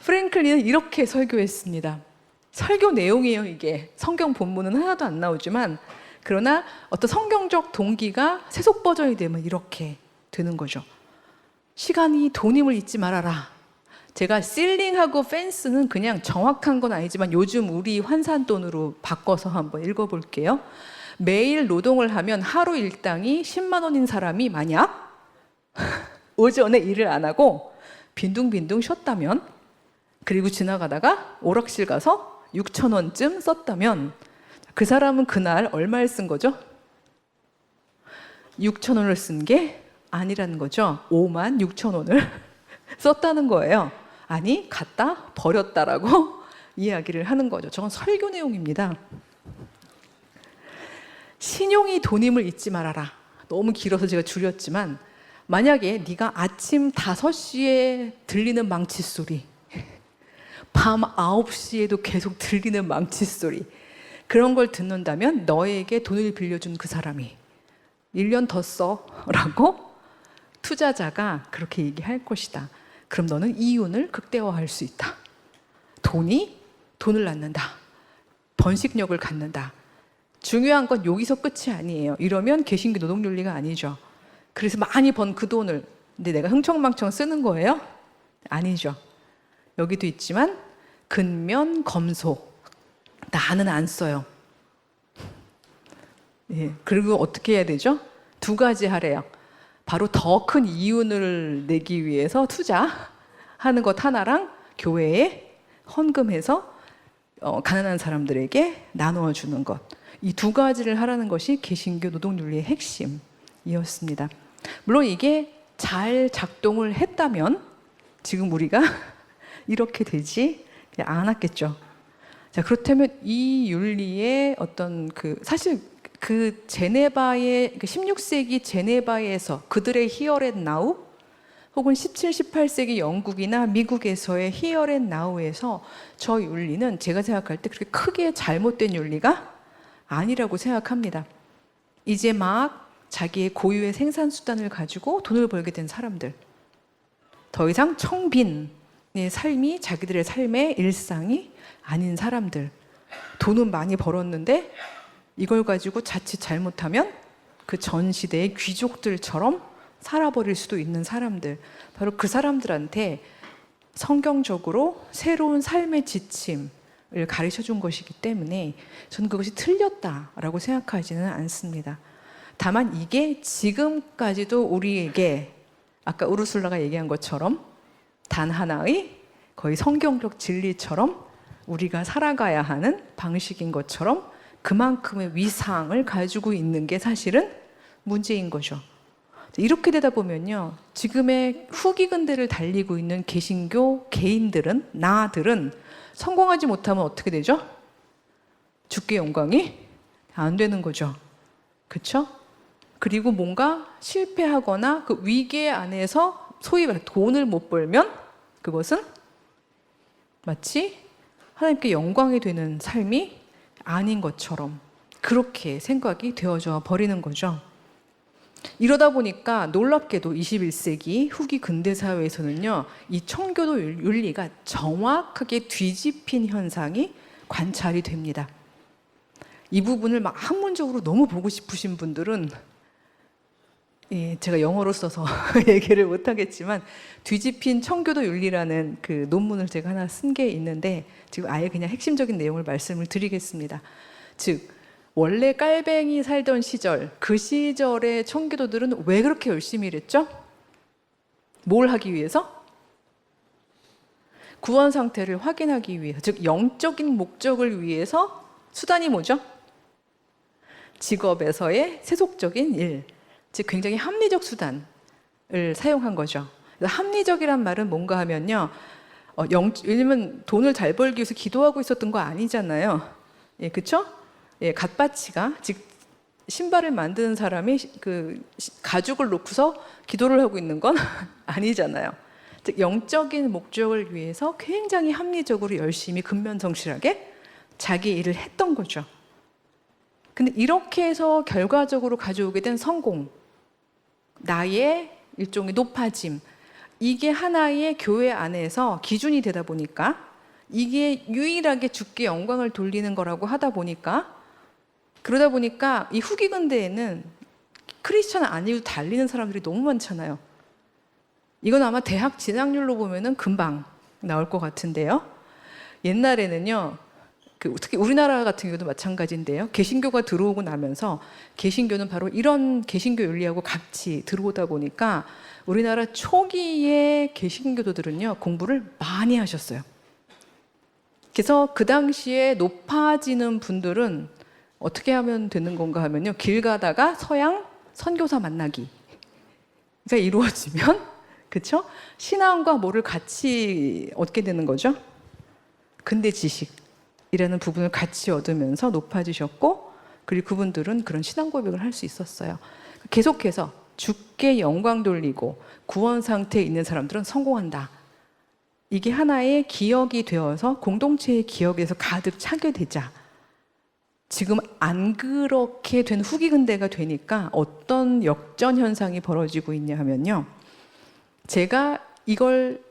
Speaker 1: 프랭클린은 이렇게 설교했습니다. 설교 내용이에요, 이게. 성경 본문은 하나도 안 나오지만 그러나 어떤 성경적 동기가 세속 버전이 되면 이렇게 되는 거죠. 시간이 돈임을 잊지 말아라. 제가 실링하고 펜스는 그냥 정확한 건 아니지만 요즘 우리 환산돈으로 바꿔서 한번 읽어볼게요. 매일 노동을 하면 하루 일당이 10만 원인 사람이 만약 오전에 일을 안 하고 빈둥빈둥 쉬었다면 그리고 지나가다가 오락실 가서 6천 원쯤 썼다면 그 사람은 그날 얼마를 쓴 거죠? 6천 원을 쓴 게 아니라는 거죠. 5만 6천 원을 썼다는 거예요. 아니, 갖다 버렸다라고 이야기를 하는 거죠. 저건 설교 내용입니다. 신용이 돈임을 잊지 말아라. 너무 길어서 제가 줄였지만 만약에 네가 아침 5시에 들리는 망치 소리, 밤 9시에도 계속 들리는 망치 소리, 그런 걸 듣는다면 너에게 돈을 빌려준 그 사람이 1년 더 써 라고 투자자가 그렇게 얘기할 것이다. 그럼 너는 이윤을 극대화할 수 있다. 돈이 돈을 낳는다. 번식력을 갖는다. 중요한 건 여기서 끝이 아니에요. 이러면 개신교 노동윤리가 아니죠. 그래서 많이 번 그 돈을 근데 내가 흥청망청 쓰는 거예요? 아니죠. 여기도 있지만 근면 검소. 나는 안 써요. 예, 그리고 어떻게 해야 되죠? 2가지 하래요. 바로 더 큰 이윤을 내기 위해서 투자하는 것 하나랑 교회에 헌금해서 가난한 사람들에게 나누어 주는 것. 이 2가지를 하라는 것이 개신교 노동윤리의 핵심이었습니다. 물론 이게 잘 작동을 했다면 지금 우리가 이렇게 되지 않았겠죠. 자, 그렇다면 이 윤리의 어떤 사실 그 제네바의 16세기 제네바에서 그들의 히어 앤 나우 혹은 17, 18세기 영국이나 미국에서의 히어 앤 나우에서 저 윤리는 제가 생각할 때 그렇게 크게 잘못된 윤리가 아니라고 생각합니다. 이제 막 자기의 고유의 생산 수단을 가지고 돈을 벌게 된 사람들, 더 이상 청빈의 삶이 자기들의 삶의 일상이 아닌 사람들, 돈은 많이 벌었는데 이걸 가지고 자칫 잘못하면 그 전 시대의 귀족들처럼 살아버릴 수도 있는 사람들, 바로 그 사람들한테 성경적으로 새로운 삶의 지침을 가르쳐 준 것이기 때문에 저는 그것이 틀렸다라고 생각하지는 않습니다. 다만 이게 지금까지도 우리에게 아까 우르술라가 얘기한 것처럼 단 하나의 거의 성경적 진리처럼 우리가 살아가야 하는 방식인 것처럼 그만큼의 위상을 가지고 있는 게 사실은 문제인 거죠. 이렇게 되다 보면요, 지금의 후기 근대를 달리고 있는 개신교 개인들은, 나들은 성공하지 못하면 어떻게 되죠? 주께 영광이 안 되는 거죠. 그렇죠? 그리고 뭔가 실패하거나 그 위계 안에서 소위 말해 돈을 못 벌면 그것은 마치 하나님께 영광이 되는 삶이 아닌 것처럼 그렇게 생각이 되어져 버리는 거죠. 이러다 보니까 놀랍게도 21세기 후기 근대사회에서는요, 이 청교도 윤리가 정확하게 뒤집힌 현상이 관찰이 됩니다. 이 부분을 막 학문적으로 너무 보고 싶으신 분들은 제가 영어로 써서 얘기를 못하겠지만 뒤집힌 청교도 윤리라는 그 논문을 제가 하나 쓴 게 있는데 지금 아예 그냥 핵심적인 내용을 말씀을 드리겠습니다. 즉 원래 깔뱅이 살던 시절, 그 시절의 청교도들은 왜 그렇게 열심히 일했죠? 뭘 하기 위해서? 구원 상태를 확인하기 위해서, 즉 영적인 목적을 위해서. 수단이 뭐죠? 직업에서의 세속적인 일, 즉 굉장히 합리적 수단을 사용한 거죠. 합리적이란 말은 뭔가 하면요, 왜냐면 돈을 잘 벌기 위해서 기도하고 있었던 거 아니잖아요. 예, 그렇죠? 예, 갓바치가, 즉 신발을 만드는 사람이 그 가죽을 놓고서 기도를 하고 있는 건 아니잖아요. 즉 영적인 목적을 위해서 굉장히 합리적으로 열심히 근면성실하게 자기 일을 했던 거죠. 근데 이렇게 해서 결과적으로 가져오게 된 성공, 나의 일종의 높아짐, 이게 하나의 교회 안에서 기준이 되다 보니까 이게 유일하게 주께 영광을 돌리는 거라고 하다 보니까, 그러다 보니까 이 후기 근대에는 크리스천 아니고 달리는 사람들이 너무 많잖아요. 이건 아마 대학 진학률로 보면은 금방 나올 것 같은데요. 옛날에는요, 특히 우리나라 같은 경우도 마찬가지인데요. 개신교가 들어오고 나면서 개신교는 바로 이런 개신교 윤리하고 같이 들어오다 보니까 우리나라 초기의 개신교도들은요, 공부를 많이 하셨어요. 그래서 그 당시에 높아지는 분들은 어떻게 하면 되는 건가 하면요, 길 가다가 서양 선교사 만나기가 이루어지면, 그렇죠? 신앙과 뭐를 같이 얻게 되는 거죠. 근대 지식이라는 부분을 같이 얻으면서 높아지셨고, 그리고 그분들은 그런 신앙 고백을 할 수 있었어요. 계속해서 주께 영광 돌리고 구원 상태에 있는 사람들은 성공한다. 이게 하나의 기억이 되어서 공동체의 기억에서 가득 차게 되자, 지금 안 그렇게 된 후기 근대가 되니까 어떤 역전 현상이 벌어지고 있냐 하면요. 제가 이걸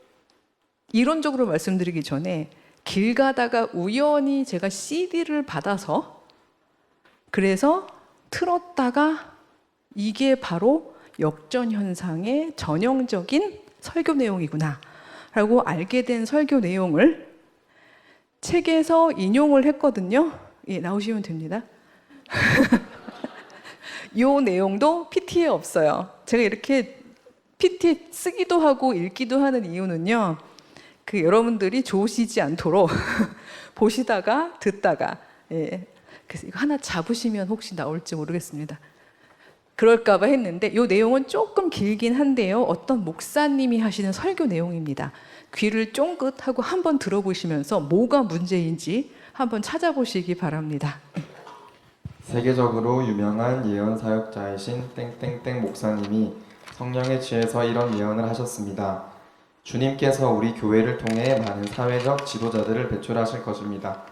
Speaker 1: 이론적으로 말씀드리기 전에 길 가다가 우연히 제가 CD를 받아서 그래서 틀었다가 이게 바로 역전 현상의 전형적인 설교 내용이구나 라고 알게 된 설교 내용을 책에서 인용을 했거든요. 예, 나오시면 됩니다. 이 내용도 PT에 없어요. 제가 이렇게 PT 쓰기도 하고 읽기도 하는 이유는요. 여러분들이 좋으시지 않도록 보시다가 듣다가 예. 그래서 이거 하나 잡으시면 혹시 나올지 모르겠습니다. 그럴까봐 했는데 이 내용은 조금 길긴 한데요. 어떤 목사님이 하시는 설교 내용입니다. 귀를 쫑긋하고 한번 들어보시면서 뭐가 문제인지 한번 찾아보시기 바랍니다.
Speaker 4: 세계적으로 유명한 예언 사역자이신 땡땡땡 목사님이 성령에 취해서 이런 예언을 하셨습니다. 주님께서 우리 교회를 통해 많은 사회적 지도자들을 배출하실 것입니다.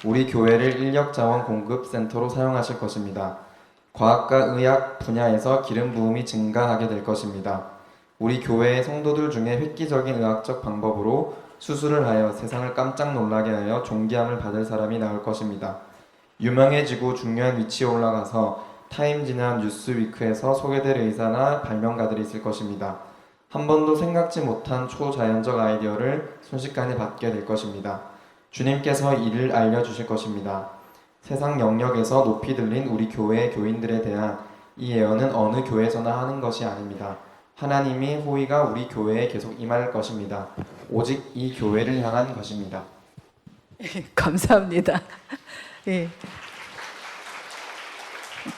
Speaker 4: 우리 교회를 인력 자원 공급 센터로 사용하실 것입니다. 과학과 의학 분야에서 기름 부음이 증가하게 될 것입니다. 우리 교회의 성도들 중에 획기적인 의학적 방법으로 수술을 하여 세상을 깜짝 놀라게 하여 존귀함을 받을 사람이 나올 것입니다. 유명해지고 중요한 위치에 올라가서 타임지나 뉴스위크에서 소개될 의사나 발명가들이 있을 것입니다. 한 번도 생각지 못한 초자연적 아이디어를 순식간에 받게 될 것입니다. 주님께서 이를 알려주실 것입니다. 세상 영역에서 높이 들린 우리 교회의 교인들에 대한 이 예언은 어느 교회에서나 하는 것이 아닙니다. 하나님이 호의가 우리 교회에 계속 임할 것입니다. 오직 이 교회를 향한 것입니다.
Speaker 1: 감사합니다. 예.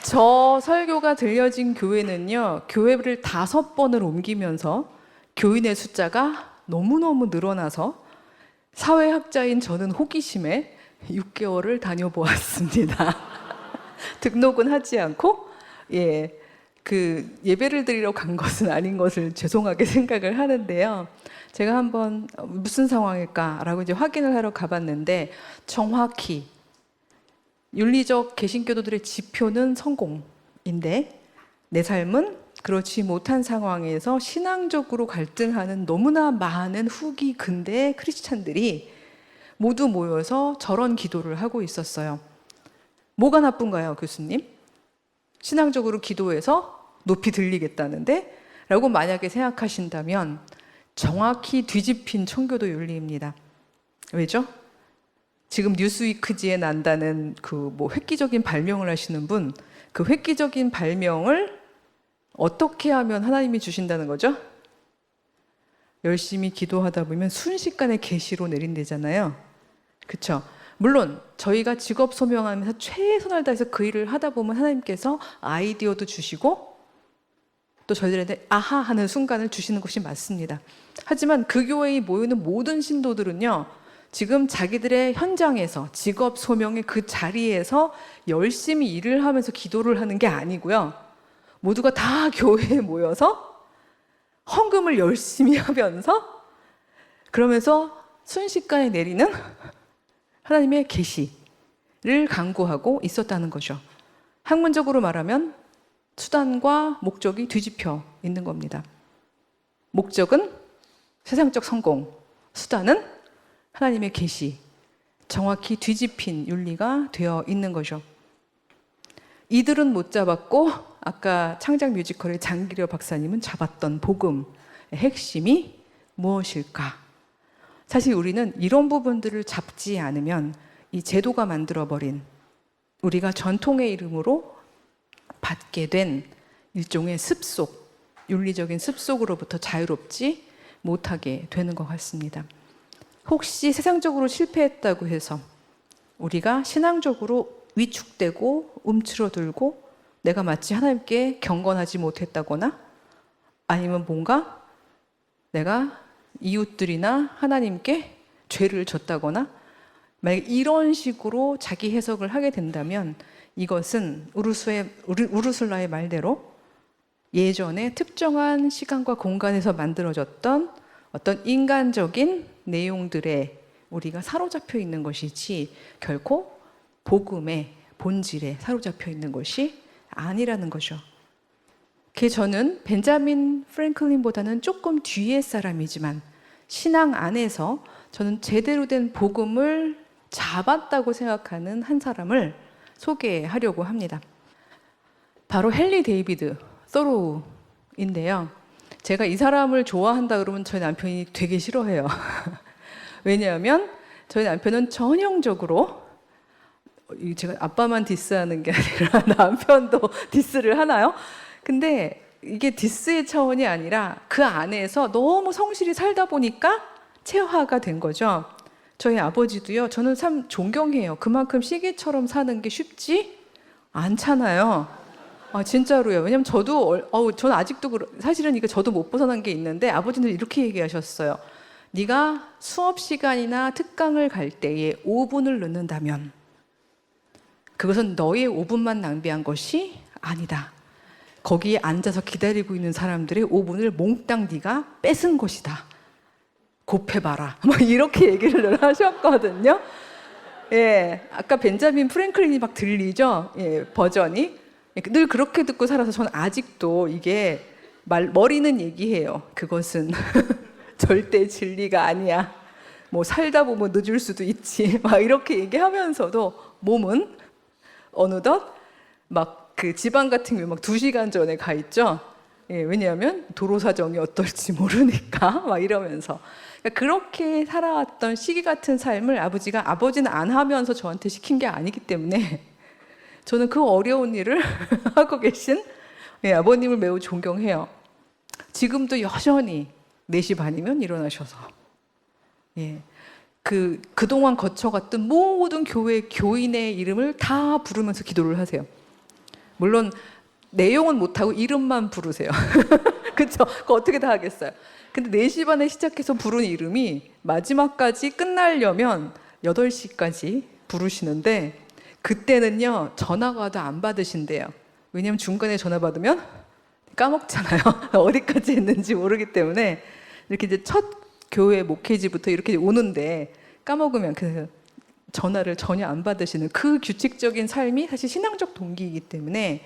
Speaker 1: 저 설교가 들려진 교회는요, 교회를 5번을 옮기면서 교인의 숫자가 너무너무 늘어나서 사회학자인 저는 호기심에 6개월을 다녀보았습니다. 등록은 하지 않고, 예, 예배를 드리러 간 것은 아닌 것을 죄송하게 생각을 하는데요. 제가 한번 무슨 상황일까라고 이제 확인을 하러 가봤는데, 정확히 윤리적 개신교도들의 지표는 성공인데 내 삶은 그렇지 못한 상황에서 신앙적으로 갈등하는 너무나 많은 후기 근대 크리스찬들이 모두 모여서 저런 기도를 하고 있었어요. 뭐가 나쁜가요, 교수님? 신앙적으로 기도해서 높이 들리겠다는데? 라고 만약에 생각하신다면 정확히 뒤집힌 청교도 윤리입니다. 왜죠? 지금 뉴스위크지에 난다는 획기적인 발명을 하시는 분, 그 획기적인 발명을 어떻게 하면 하나님이 주신다는 거죠? 열심히 기도하다 보면 순식간에 계시로 내린대잖아요. 그렇죠? 물론 저희가 직업 소명하면서 최선을 다해서 그 일을 하다 보면 하나님께서 아이디어도 주시고 또 저희들한테 아하 하는 순간을 주시는 것이 맞습니다. 하지만 그 교회에 모이는 모든 신도들은요, 지금 자기들의 현장에서 직업 소명의 그 자리에서 열심히 일을 하면서 기도를 하는 게 아니고요, 모두가 다 교회에 모여서 헌금을 열심히 하면서 그러면서 순식간에 내리는 하나님의 계시를 간구하고 있었다는 거죠. 학문적으로 말하면 수단과 목적이 뒤집혀 있는 겁니다. 목적은 세상적 성공, 수단은 하나님의 계시, 정확히 뒤집힌 윤리가 되어 있는 거죠. 이들은 못 잡았고 아까 창작 뮤지컬의 장기려 박사님은 잡았던 복음의 핵심이 무엇일까? 사실 우리는 이런 부분들을 잡지 않으면 이 제도가 만들어버린 우리가 전통의 이름으로 받게 된 일종의 습속, 윤리적인 습속으로부터 자유롭지 못하게 되는 것 같습니다. 혹시 세상적으로 실패했다고 해서 우리가 신앙적으로 위축되고 움츠러들고 내가 마치 하나님께 경건하지 못했다거나 아니면 뭔가 내가 이웃들이나 하나님께 죄를 졌다거나 만약 이런 식으로 자기 해석을 하게 된다면 이것은 우르술라의 말대로 예전에 특정한 시간과 공간에서 만들어졌던 어떤 인간적인 내용들에 우리가 사로잡혀 있는 것이지 결코 복음에 본질에 사로잡혀 있는 것이 아니라는 거죠. 저는 벤자민 프랭클린보다는 조금 뒤의 사람이지만 신앙 안에서 저는 제대로 된 복음을 잡았다고 생각하는 한 사람을 소개하려고 합니다. 바로 헨리 데이비드 소로우인데요. 제가 이 사람을 좋아한다 그러면 저희 남편이 되게 싫어해요. 왜냐하면 저희 남편은 전형적으로, 제가 아빠만 디스하는 게 아니라 남편도 디스를 하나요? 근데 이게 디스의 차원이 아니라 그 안에서 너무 성실히 살다 보니까 체화가 된 거죠. 저희 아버지도요, 저는 참 존경해요. 그만큼 시계처럼 사는 게 쉽지 않잖아요. 진짜로요. 왜냐면 저도, 저는 아직도, 사실은 이거 저도 못 벗어난 게 있는데 아버지는 이렇게 얘기하셨어요. 네가 수업 시간이나 특강을 갈 때에 5분을 넣는다면 그것은 너의 5분만 낭비한 것이 아니다. 거기에 앉아서 기다리고 있는 사람들의 5분을 몽땅 네가 뺏은 것이다. 곱해봐라. 이렇게 얘기를 늘 하셨거든요. 예, 아까 벤자민 프랭클린이 막 들리죠? 예, 버전이. 늘 그렇게 듣고 살아서 저는 아직도 이게 머리는 얘기해요. 그것은 절대 진리가 아니야. 살다 보면 늦을 수도 있지. 막 이렇게 얘기하면서도 몸은 어느덧 그 지방 같은 경우 2시간 전에 가 있죠. 예, 왜냐하면 도로 사정이 어떨지 모르니까 막 이러면서. 그러니까 그렇게 살아왔던 시기 같은 삶을 아버지는 안 하면서 저한테 시킨 게 아니기 때문에 저는 그 어려운 일을 하고 계신 아버님을 매우 존경해요. 지금도 여전히 4시 반이면 일어나셔서 그동안 거쳐갔던 모든 교회 교인의 이름을 다 부르면서 기도를 하세요. 물론 내용은 못하고 이름만 부르세요. 그렇죠? 그거 어떻게 다 하겠어요. 근데 4시 반에 시작해서 부른 이름이 마지막까지 끝나려면 8시까지 부르시는데 그때는요 전화가 와도 안 받으신대요. 왜냐면 중간에 전화 받으면 까먹잖아요. 어디까지 했는지 모르기 때문에 이렇게 이제 첫 교회 목회지부터 이렇게 오는데 까먹으면 그 전화를 전혀 안 받으시는 그 규칙적인 삶이 사실 신앙적 동기이기 때문에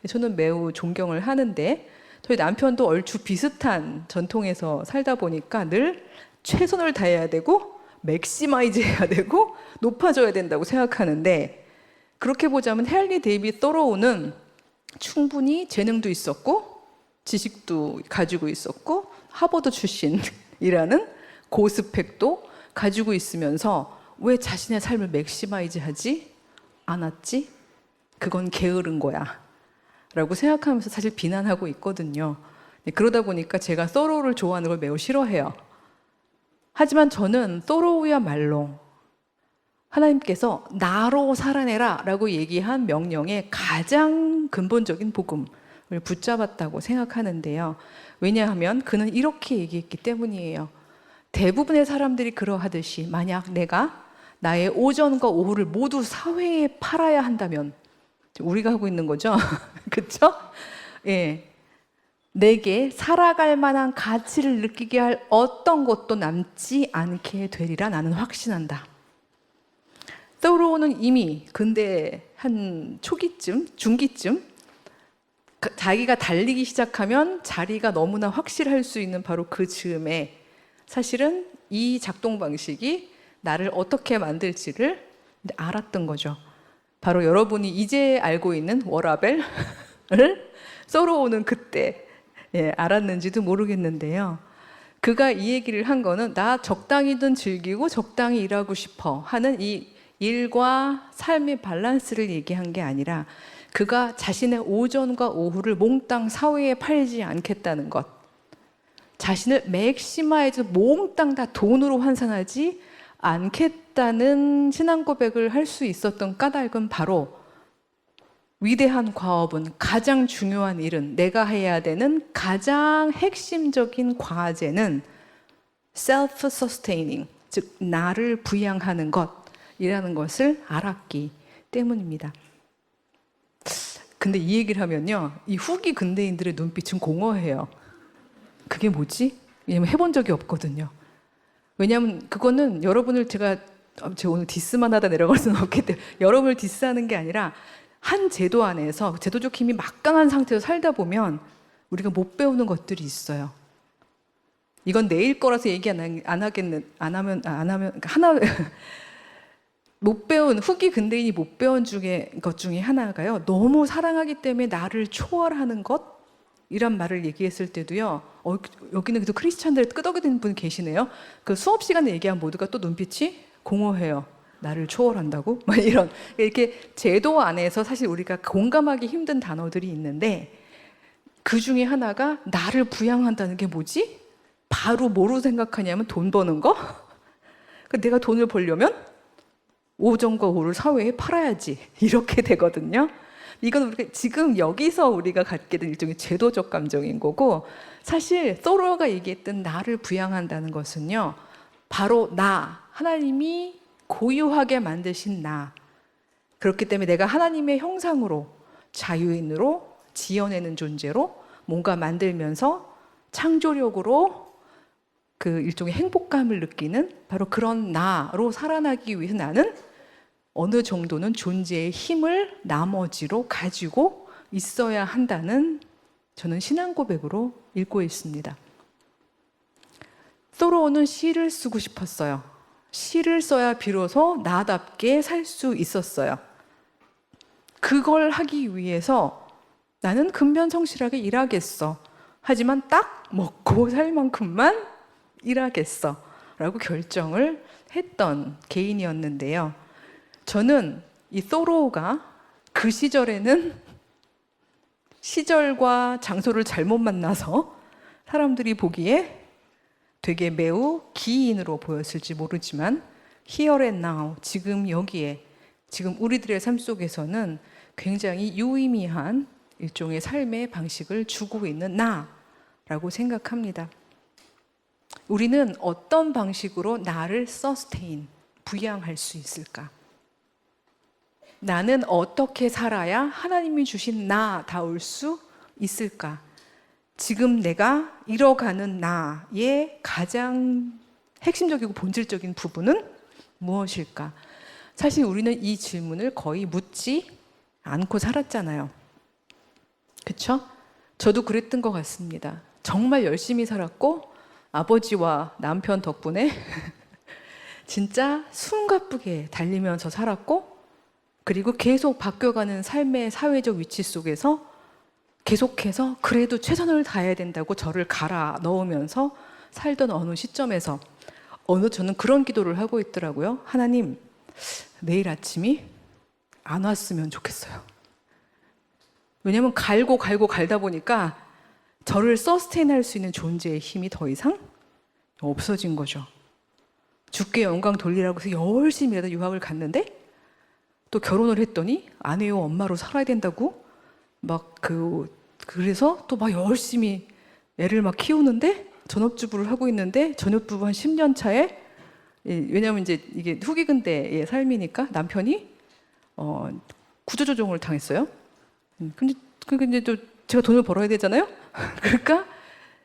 Speaker 1: 저는 매우 존경을 하는데 저희 남편도 얼추 비슷한 전통에서 살다 보니까 늘 최선을 다해야 되고 맥시마이즈 해야 되고 높아져야 된다고 생각하는데 그렇게 보자면 헨리 데이비드 소로우는 충분히 재능도 있었고 지식도 가지고 있었고 하버드 출신이라는 고스펙도 가지고 있으면서 왜 자신의 삶을 맥시마이즈 하지 않았지? 그건 게으른 거야 라고 생각하면서 사실 비난하고 있거든요. 그러다 보니까 제가 소로우를 좋아하는 걸 매우 싫어해요. 하지만 저는 소로우야말로 하나님께서 나로 살아내라 라고 얘기한 명령의 가장 근본적인 복음을 붙잡았다고 생각하는데요. 왜냐하면 그는 이렇게 얘기했기 때문이에요. 대부분의 사람들이 그러하듯이 만약 내가 나의 오전과 오후를 모두 사회에 팔아야 한다면 우리가 하고 있는 거죠. 그렇죠? 예. 내게 살아갈 만한 가치를 느끼게 할 어떤 것도 남지 않게 되리라 나는 확신한다. 소로우는 이미 근대 한 초기쯤, 중기쯤 자기가 달리기 시작하면 자리가 너무나 확실할 수 있는 바로 그 즈음에 사실은 이 작동 방식이 나를 어떻게 만들지를 알았던 거죠. 바로 여러분이 이제 알고 있는 워라벨을 소로우는 그때 알았는지도 모르겠는데요. 그가 이 얘기를 한 거는 나 적당히든 즐기고 적당히 일하고 싶어 하는 이 일과 삶의 밸런스를 얘기한 게 아니라 그가 자신의 오전과 오후를 몽땅 사회에 팔지 않겠다는 것, 자신을 맥시마이즈 몽땅 다 돈으로 환산하지 않겠다는 신앙 고백을 할 수 있었던 까닭은 바로 위대한 과업은 가장 중요한 일은 내가 해야 되는 가장 핵심적인 과제는 self-sustaining, 즉 나를 부양하는 것이라는 것을 알았기 때문입니다. 근데 이 얘기를 하면요, 이 후기 근대인들의 눈빛은 공허해요. 그게 뭐지? 왜냐면 해본 적이 없거든요. 왜냐하면 그거는 여러분을 제가 제가 오늘 디스만 하다 내려갈 수는 없기 때문에 여러분을 디스하는 게 아니라 한 제도 안에서 제도적 힘이 막강한 상태에서 살다 보면 우리가 못 배우는 것들이 있어요. 이건 내일 거라서 얘기 안 하면 그러니까 하나 못 배운 후기 근대인이 못 배운 것 중에 하나가요. 너무 사랑하기 때문에 나를 초월하는 것이란 말을 얘기했을 때도요. 여기는 그래도 크리스찬들 끄덕이는 분 계시네요. 그 수업 시간에 얘기한 모두가 또 눈빛이 공허해요. 나를 초월한다고? 막 이런 이렇게 제도 안에서 사실 우리가 공감하기 힘든 단어들이 있는데 그 중에 하나가 나를 부양한다는 게 뭐지? 바로 뭐로 생각하냐면 돈 버는 거? 내가 돈을 벌려면 5점과 5를 사회에 팔아야지 이렇게 되거든요. 이건 우리가 지금 여기서 우리가 갖게 된 일종의 제도적 감정인 거고 사실 소로가 얘기했던 나를 부양한다는 것은요. 바로 나, 하나님이 고유하게 만드신 나. 그렇기 때문에 내가 하나님의 형상으로 자유인으로 지어내는 존재로 뭔가 만들면서 창조력으로 그 일종의 행복감을 느끼는 바로 그런 나로 살아나기 위해서 나는 어느 정도는 존재의 힘을 나머지로 가지고 있어야 한다는 저는 신앙 고백으로 읽고 있습니다. 소로는 시를 쓰고 싶었어요. 시를 써야 비로소 나답게 살 수 있었어요. 그걸 하기 위해서 나는 근면성실하게 일하겠어. 하지만 딱 먹고 살 만큼만 일하겠어. 라고 결정을 했던 개인이었는데요. 저는 이 소로가 그 시절에는 시절과 장소를 잘못 만나서 사람들이 보기에 되게 매우 기인으로 보였을지 모르지만 here and now, 지금 여기에, 지금 우리들의 삶 속에서는 굉장히 유의미한 일종의 삶의 방식을 주고 있는 나라고 생각합니다. 우리는 어떤 방식으로 나를 sustain, 부양할 수 있을까? 나는 어떻게 살아야 하나님이 주신 나다울 수 있을까? 지금 내가 이뤄가는 나의 가장 핵심적이고 본질적인 부분은 무엇일까? 사실 우리는 이 질문을 거의 묻지 않고 살았잖아요. 그렇죠? 저도 그랬던 것 같습니다. 정말 열심히 살았고 아버지와 남편 덕분에 진짜 숨가쁘게 달리면서 살았고 그리고 계속 바뀌어가는 삶의 사회적 위치 속에서 계속해서 그래도 최선을 다해야 된다고 저를 갈아 넣으면서 살던 어느 시점에서 저는 그런 기도를 하고 있더라고요. 하나님, 내일 아침이 안 왔으면 좋겠어요. 왜냐면 갈고 갈다 보니까 저를 서스테인할 수 있는 존재의 힘이 더 이상 없어진 거죠. 주께 영광 돌리라고 해서 열심히 일하다 유학을 갔는데 또 결혼을 했더니 아내요 엄마로 살아야 된다고 그래서 또 막 열심히 애를 막 키우는데 전업주부를 하고 있는데 전업주부 한 10년 차에 왜냐하면 이제 이게 후기 근대의 삶이니까 남편이 구조조정을 당했어요. 근데 또 제가 돈을 벌어야 되잖아요. 그러니까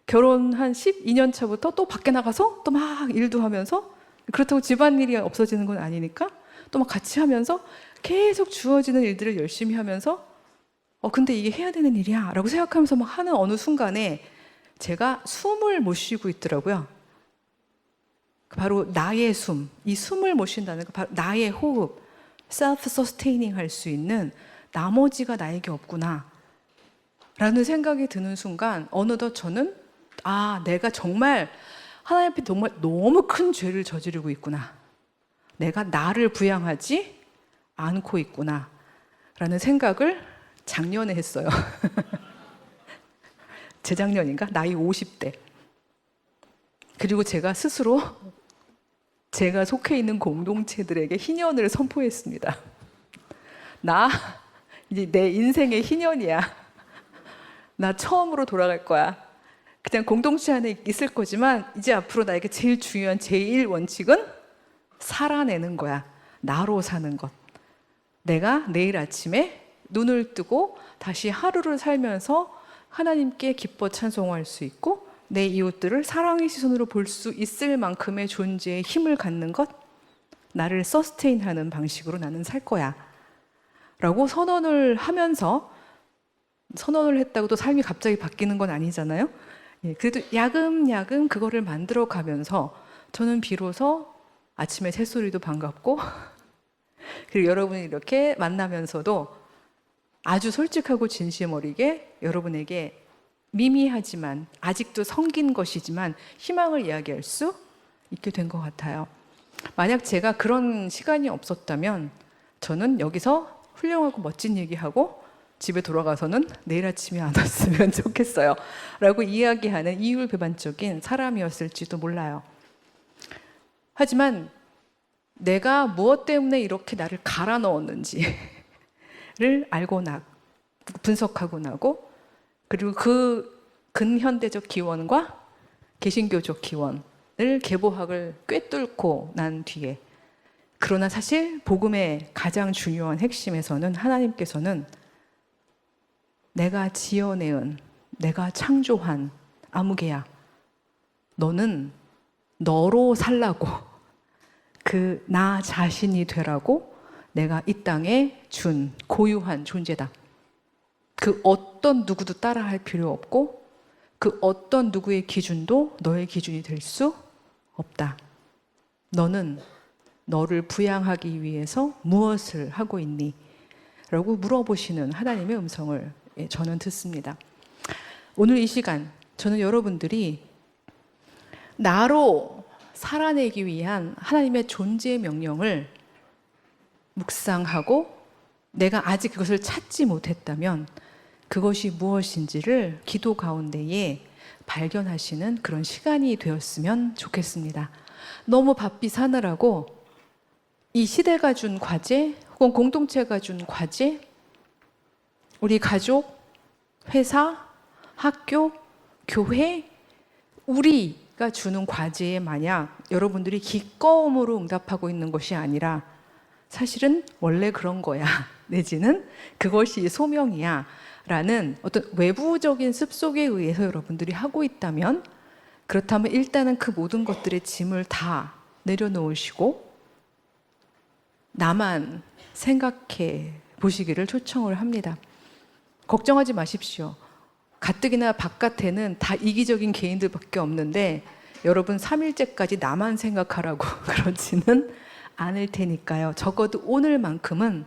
Speaker 1: 결혼 한 12년 차부터 또 밖에 나가서 또 막 일도 하면서 그렇다고 집안일이 없어지는 건 아니니까 또 막 같이 하면서 계속 주어지는 일들을 열심히 하면서 근데 이게 해야 되는 일이야 라고 생각하면서 막 하는 어느 순간에 제가 숨을 못 쉬고 있더라고요. 바로 나의 숨, 이 숨을 못 쉰다는 거 바로 나의 호흡, self-sustaining 할 수 있는 나머지가 나에게 없구나 라는 생각이 드는 순간 어느덧 저는 내가 정말 하나님 앞에 정말 너무 큰 죄를 저지르고 있구나. 내가 나를 부양하지 않고 있구나 라는 생각을 작년에 했어요. 재작년인가? 나이 50대. 그리고 제가 스스로 제가 속해 있는 공동체들에게 희년을 선포했습니다. 나 이제 내 인생의 희년이야. 나 처음으로 돌아갈 거야. 그냥 공동체 안에 있을 거지만 이제 앞으로 나에게 제일 중요한 제1원칙은 살아내는 거야. 나로 사는 것. 내가 내일 아침에 눈을 뜨고 다시 하루를 살면서 하나님께 기뻐 찬송할 수 있고 내 이웃들을 사랑의 시선으로 볼 수 있을 만큼의 존재의 힘을 갖는 것. 나를 서스테인하는 방식으로 나는 살 거야. 라고 선언을 하면서, 선언을 했다고 또 삶이 갑자기 바뀌는 건 아니잖아요. 예, 그래도 야금야금 그거를 만들어 가면서 저는 비로소 아침에 새소리도 반갑고 그리고 여러분이 이렇게 만나면서도 아주 솔직하고 진심 어리게 여러분에게 미미하지만 아직도 성긴 것이지만 희망을 이야기할 수 있게 된 것 같아요. 만약 제가 그런 시간이 없었다면 저는 여기서 훌륭하고 멋진 얘기하고 집에 돌아가서는 내일 아침에 안 왔으면 좋겠어요 라고 이야기하는 이율배반적인 사람이었을지도 몰라요. 하지만 내가 무엇 때문에 이렇게 나를 갈아 넣었는지를 알고 분석하고 나고, 그리고 그 근현대적 기원과 개신교적 기원을 계보학을 꿰뚫고 난 뒤에, 그러나 사실 복음의 가장 중요한 핵심에서는 하나님께서는 내가 지어내은, 내가 창조한 아무개야, 너는 너로 살라고, 그 나 자신이 되라고 내가 이 땅에 준 고유한 존재다. 그 어떤 누구도 따라할 필요 없고 그 어떤 누구의 기준도 너의 기준이 될 수 없다. 너는 너를 부양하기 위해서 무엇을 하고 있니? 라고 물어보시는 하나님의 음성을 저는 듣습니다. 오늘 이 시간 저는 여러분들이 나로 살아내기 위한 하나님의 존재의 명령을 묵상하고 내가 아직 그것을 찾지 못했다면 그것이 무엇인지를 기도 가운데에 발견하시는 그런 시간이 되었으면 좋겠습니다. 너무 바삐 사느라고 이 시대가 준 과제 혹은 공동체가 준 과제, 우리 가족, 회사, 학교, 교회, 우리가 주는 과제에 만약 여러분들이 기꺼움으로 응답하고 있는 것이 아니라 사실은 원래 그런 거야 내지는 그것이 소명이야 라는 어떤 외부적인 습속에 의해서 여러분들이 하고 있다면, 그렇다면 일단은 그 모든 것들의 짐을 다 내려놓으시고 나만 생각해 보시기를 초청을 합니다. 걱정하지 마십시오. 가뜩이나 바깥에는 다 이기적인 개인들밖에 없는데 여러분 3일째까지 나만 생각하라고 그러지는 않을 테니까요. 적어도 오늘만큼은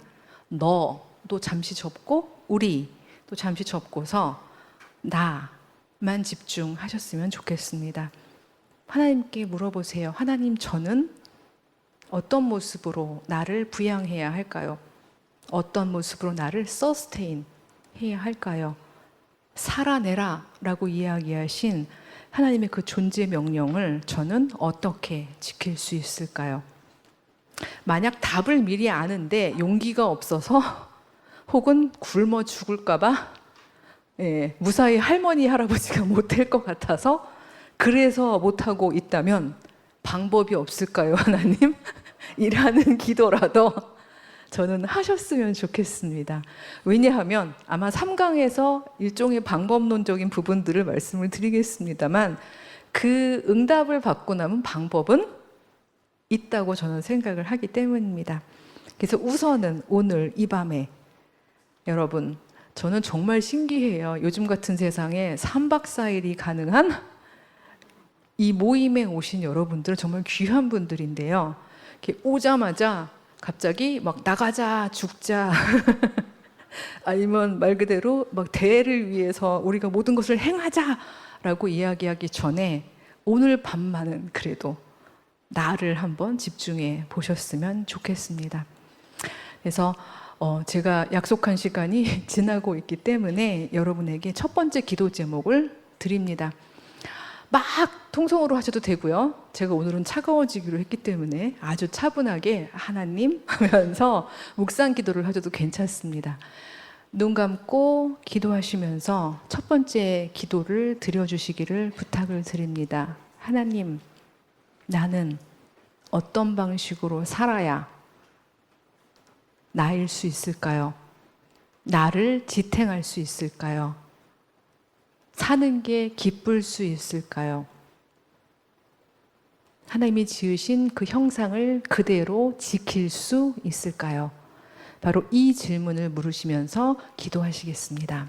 Speaker 1: 너도 잠시 접고 우리도 잠시 접고서 나만 집중하셨으면 좋겠습니다. 하나님께 물어보세요. 하나님, 저는 어떤 모습으로 나를 부양해야 할까요? 어떤 모습으로 나를 서스테인 해야 할까요? 살아내라 라고 이야기하신 하나님의 그 존재 명령을 저는 어떻게 지킬 수 있을까요? 만약 답을 미리 아는데 용기가 없어서 혹은 굶어 죽을까봐 무사히 할머니 할아버지가 못될 것 같아서 그래서 못하고 있다면 방법이 없을까요, 하나님? 이라는 기도라도 저는 하셨으면 좋겠습니다. 왜냐하면 아마 3강에서 일종의 방법론적인 부분들을 말씀을 드리겠습니다만 그 응답을 받고 나면 방법은 있다고 저는 생각을 하기 때문입니다. 그래서 우선은 오늘 이 밤에 여러분, 저는 정말 신기해요. 요즘 같은 세상에 3박 4일이 가능한 이 모임에 오신 여러분들 정말 귀한 분들인데요. 이렇게 오자마자 갑자기 막 나가자, 죽자 아니면 말 그대로 막 대를 위해서 우리가 모든 것을 행하자라고 이야기하기 전에 오늘 밤만은 그래도 나를 한번 집중해 보셨으면 좋겠습니다. 그래서 제가 약속한 시간이 지나고 있기 때문에 여러분에게 첫 번째 기도 제목을 드립니다. 막 통성으로 하셔도 되고요. 제가 오늘은 차가워지기로 했기 때문에 아주 차분하게 하나님 하면서 묵상 기도를 하셔도 괜찮습니다. 눈 감고 기도하시면서 첫 번째 기도를 드려주시기를 부탁을 드립니다. 하나님, 나는 어떤 방식으로 살아야 나일 수 있을까요? 나를 지탱할 수 있을까요? 사는 게 기쁠 수 있을까요? 하나님이 지으신 그 형상을 그대로 지킬 수 있을까요? 바로 이 질문을 물으시면서 기도하시겠습니다.